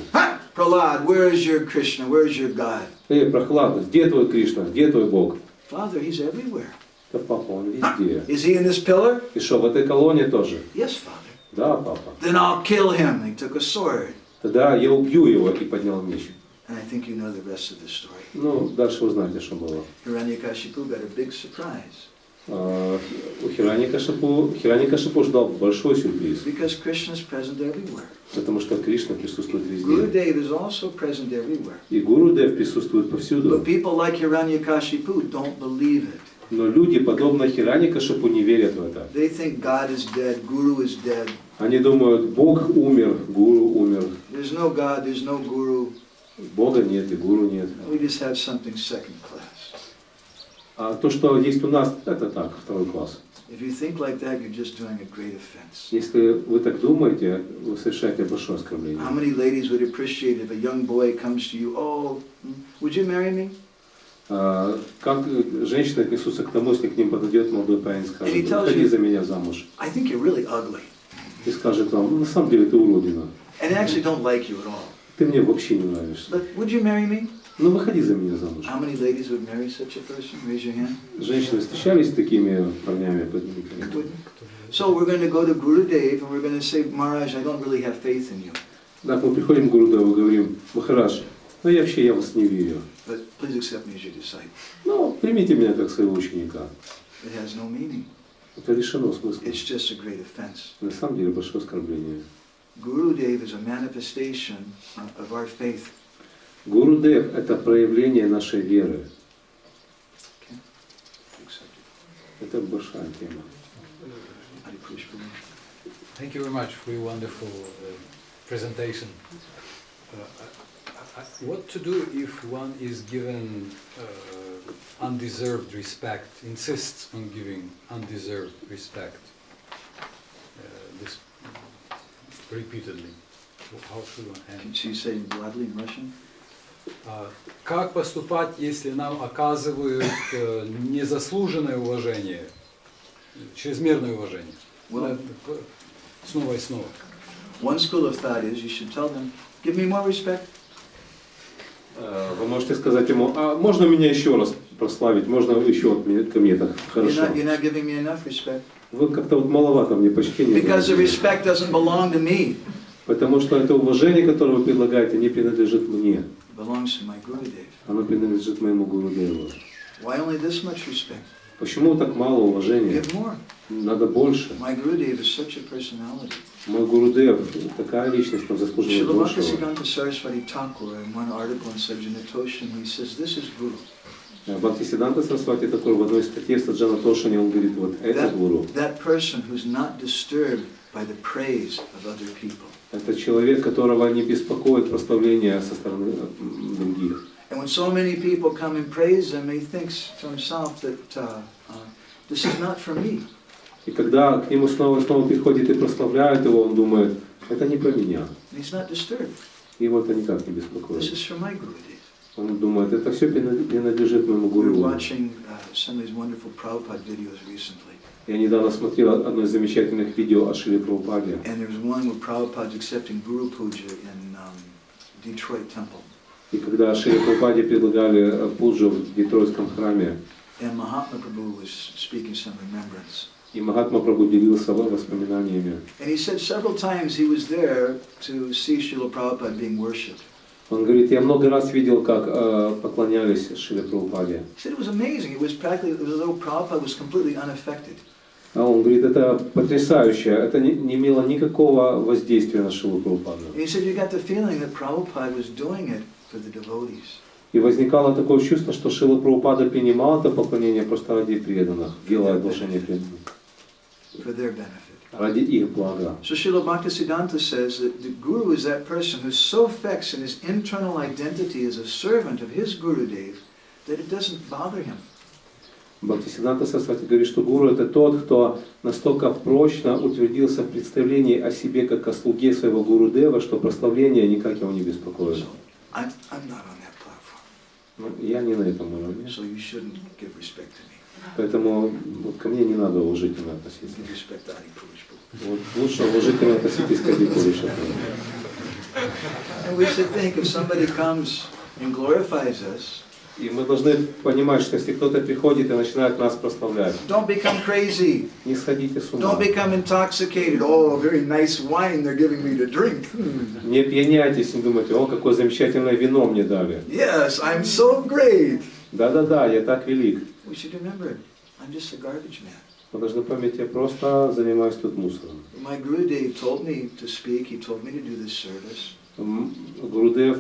Prahlad, where is your Krishna? Where is your God? Прохлад, где твой Кришна, где твой Бог? Father, he's everywhere. Да, папа, он везде. Is he in this pillar? И что, в этой колонне тоже? Yes, Father. Да, папа. Then I'll kill him. He took a sword. Тогда я убью его и поднял меч. And I think you know the rest of the story. Ну, дальше вы знаете, что было. Hiranyakashipu got a big surprise. У Хираньякашипу ждал большой сюрприз. Because Krishna is present everywhere. Потому что Кришна присутствует Guru везде. Dev is also present everywhere. И Гурудев присутствует повсюду. But people like Hiranyakashipu don't believe it. Но люди, подобно Хираньякашипу, не верят в это. They think God is dead, Guru is dead. Они думают, Бог умер, Гуру умер. There's no God, there's no Guru. Бога нет и Гуру нет. We just have something second class. А то, что есть у нас, это так, второй класс. If you think like that, you're just doing a great offense. Если вы так думаете, вы совершаете большое оскорбление. How many ladies would appreciate if a young boy comes to you, oh, would you marry me? Как женщины отнесутся к тому, если к ним подойдет молодой парень и скажет, And he tells выходи you- за меня замуж. I think you're really ugly. И скажет вам, ну, на самом деле ты уродина. And I actually don't like you at all. Ты мне вообще не нравишься. But would you marry me? Ну выходи за меня замуж. How many ladies would marry such a person? Raise your hand. Женщины встречались с такими парнями? Поднимите руку. So we're going to go to Guru Dev and we're going to say, Maharaj, I don't really have faith in you. Так, мы приходим к Гурудеву и говорим, Махарадж, ну я вас не верю. But please accept me as your disciple. Ну, примите меня как своего ученика. It has no meaning. Это лишено смысла. It's just a great offense. На самом деле большое оскорбление. Guru Dev is a manifestation of our faith. Гурудев – это проявление нашей веры. Okay? Accept it. Это большая тема. Hare Krishna. Thank you very much for your wonderful presentation. What to do if one is given undeserved respect, insists on giving undeserved respect this repeatedly? How should one Can handle? she say gladly in Russian? Как поступать, если нам оказывают незаслуженное уважение, чрезмерное уважение? Well, Снова и снова. one school of thought is you should tell them, give me more respect. Вы можете сказать ему, а можно меня еще раз прославить, можно еще ко мне так хорошо. You're not giving me enough respect. Вы как-то вот маловато мне почтения. Because the respect doesn't belong to me. Потому что это уважение, которое вы предлагаете, не принадлежит мне. It belongs to my Gurudev. Оно принадлежит моему Гурудеву. Why only this much respect? Почему так мало уважения? Give more. Надо больше. My Gurudev is such a personality. Мой Гурудев, такая личность, он заслуживает Srila большего. Bhaktisiddhanta Saraswati Thakur, in one article in Sajjanatoshan, he says, this is Guru. Бхактисиддханта Сарасвати Такур в одной из статей в Саджанатошане он говорит, вот это Гуру. That person who's not disturbed by the praise of other people. Это человек, которого не беспокоит прославление со стороны других. And when so many people come and praise him, he thinks to himself that this is not for me. И когда к нему снова и снова приходит и прославляют его, он думает, это не про меня. And he's not disturbed. Его это никак не This беспокоит. is for my Gurudev. Он думает, это все принадлежит моему We were Гуру. watching some of these wonderful Prabhupada videos recently. Я недавно смотрел одно из замечательных видео о Шриле Прабхупаде. And there was one where Prabhupada's accepting Guru Puja in Detroit Temple. И когда Шриле Прабхупаде предлагали пуджу в Детройтском храме, And Mahatma Prabhu was speaking some remembrance. и Махатма Прабху делился воспоминаниями. And he said several times he was there to see Srila Prabhupada being worshipped. Он говорит, я много раз видел, как поклонялись Шриле Прабхупаде. He said it was amazing. It was practically as though Prabhupada was completely unaffected. А он говорит, это потрясающе, это не имело никакого воздействия на Шрилу Прабхупаду. And he said you got the feeling that Prabhupada was doing it for the devotees. И возникало такое чувство, что Шрила Прабхупада принимал это поклонение просто ради преданных, делая отношения преданных, For their benefit. ради их блага. So Srila Bhaktisiddhanta says that the Guru is that person who's so fixed in his internal identity as a servant of his Gurudev that it doesn't bother him. Бхактисиданта Сарасвати говорит, что гуру это тот, кто настолько прочно утвердился в представлении о себе как о слуге своего гурудева, что прославление никак его не беспокоит. So I'm not on that platform. Ну, я не на этом уровне. So you shouldn't give respect to me. Поэтому вот, ко мне не надо уважительно относиться. Give respect to Adi Purush. Вот, лучше уважительно относитесь к Ади Пуруше. And we should think if somebody comes and glorifies us, И мы должны понимать, что если кто-то приходит и начинает нас прославлять, don't become crazy. не сходите с ума. Don't become intoxicated. Oh, very nice wine they're giving me to drink. Не пьяняйтесь, не думайте, о, какое замечательное вино мне дали. Yes, I'm so great. Да-да-да, я так велик. We should remember, I'm just a garbage man. Мы должны помнить, я просто занимаюсь тут мусором. My Gurudev told me to speak. He told me to do this service. Гурудев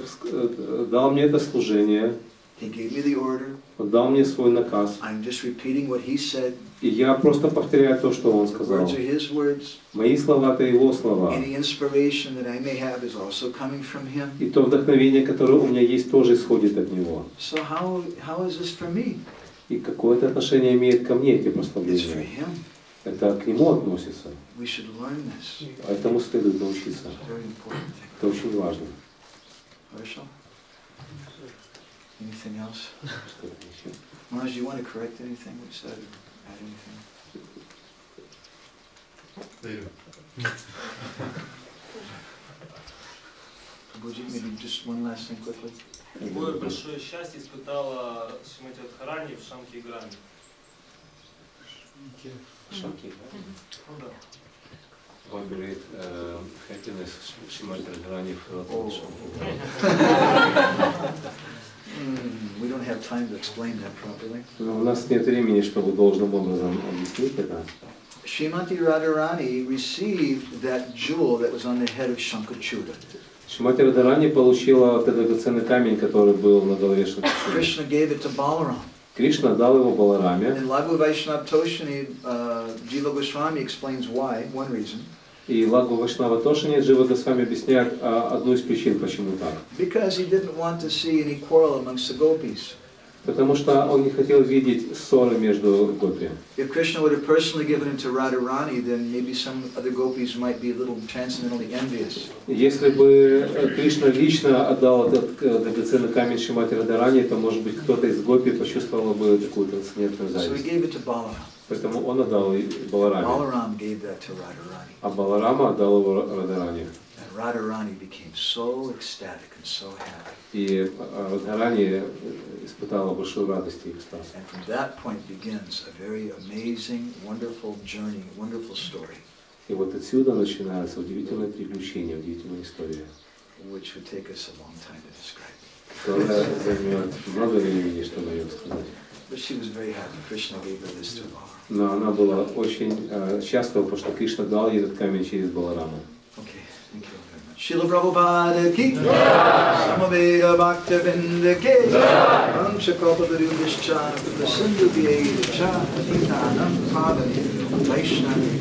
дал мне это служение, He gave me the order. он дал мне свой наказ. I'm just repeating what he said. И я просто повторяю то, что он The сказал. words are his words. Мои слова — это его слова. Any inspiration that I may have is also coming from him. И то вдохновение, которое у меня есть, тоже исходит от него. So how is this for me? И какое-то отношение имеет ко мне эти It's for прославления. him. Это к нему относится. We should learn this. Этому следует научиться. Very important thing. Это очень важно. Marshall? Anything else? Что-то еще? Marsh, do you want to correct anything we said or add anything? Abhijit, maybe just one last thing quickly. Какое большое счастье испытала Шримати Радхарани в Шанки-Граме? Шанки. Ну да. What great happiness Shrimati Radharani felt. We don't have time to explain that properly. Но у нас нет времени, чтобы должным образом объяснить это. Shrimati Radharani received that jewel that was on the head of Shankachuda. Шримати Радхарани получила этот драгоценный камень, который был на голове Шанкачуды. Krishna gave it to Balaram. Кришна дал его Балараме. And Laghu Vaishnava Toshini, Jiva Goswami explains why, one reason. И Лагу Вайшнава Тошини Джива Госвами объясняет одну из причин, почему так. Because he didn't want to see any quarrel amongst the gopis. Потому что он не хотел видеть ссоры между гопи. If Krishna would have personally given it to Radharani, then maybe some other gopis might be a little transcendentally envious. Если бы Кришна лично отдал этот драгоценный камень Шримати Радхарани, то, может быть, кто-то из гопи почувствовал бы такую трансцендентную So he зависть. gave it to Balaram. Поэтому он отдал Балараме. Balaram gave that to Radharani. А Баларама отдал его Радхарани. And Radharani became so ecstatic and so happy. И Радхарани испытала большую радость и экстаз. And from that point begins a very amazing, wonderful journey, wonderful story. И вот отсюда начинается удивительное приключение, удивительная история, Which would take us a long time to describe. которая займет много времени, чтобы ее сказать. But she was very happy. Krishna gave her this to Balaram. Но она была очень счастлива, потому что Кришна дал ей этот камень через Баларама. Okay, thank you very much. Srila Prabhupada ki Samaveda Bhaktavinda ki Amshakapadarubhishcha Sindhu Vyeda Cha Patinanam Pavani Vaishnavi